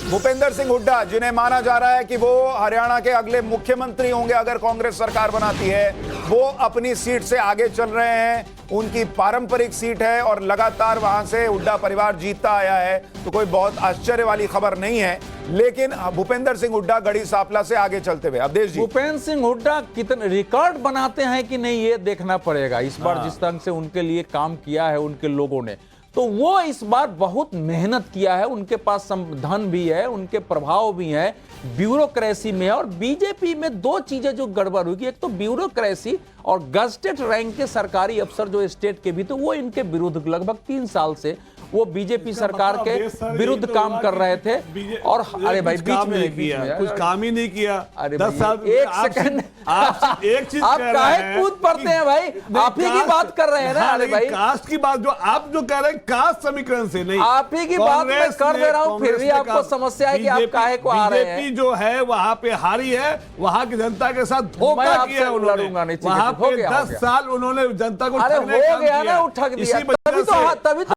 A: भूपेंद्र सिंह हुड्डा जिन्हें माना जा रहा है कि वो हरियाणा के अगले मुख्यमंत्री होंगे अगर कांग्रेस सरकार बनाती है, वो अपनी सीट से आगे चल रहे हैं। उनकी पारंपरिक सीट है और लगातार वहां से हुड्डा परिवार जीतता आया है, तो कोई बहुत आश्चर्य वाली खबर नहीं है। लेकिन भूपेंद्र सिंह हुड्डा गढ़ी सांपला से आगे चलते हुए। अवधेश जी
M: भूपेंद्र सिंह हुड्डा कितने रिकॉर्ड बनाते हैं कि नहीं, ये देखना पड़ेगा। इस बार जिस तरह से उनके लिए काम किया है उनके लोगों ने, तो वो इस बार बहुत मेहनत किया है। उनके पास धन भी है, उनके प्रभाव भी है, ब्यूरोक्रेसी में। और बीजेपी में 2 चीजें जो गड़बड़ हुई, एक तो ब्यूरोक्रेसी और गजटेड रैंक के सरकारी अफसर जो स्टेट के भी, तो वो इनके विरुद्ध लगभग 3 साल से वो बीजेपी सरकार के विरुद्ध काम कर रहे थे। और अरे भाई बीच में
O: कुछ काम ही नहीं किया।
M: अरे
O: 10 साल
M: एक सेकंड,
O: आप एक चीज
M: आप काहे कूद पड़ते हैं भाई? आप ही की बात कर रहे हैं ना। अरे भाई
O: कास्ट की बात जो आप जो कह रहे हैं, कास्ट समीकरण से नहीं,
M: आप ही की बात मैं कर दे रहा हूं, फिर भी आपको समस्या है कि आप काहे को आ रहे हैं।
O: बीजेपी जो है वहां पे हारी है, वहां की जनता के साथ धोखा किया उन्होंने। वहां पे 10 साल उन्होंने जनता को
M: अरे हो गया ना, उठक दिया, तभी तो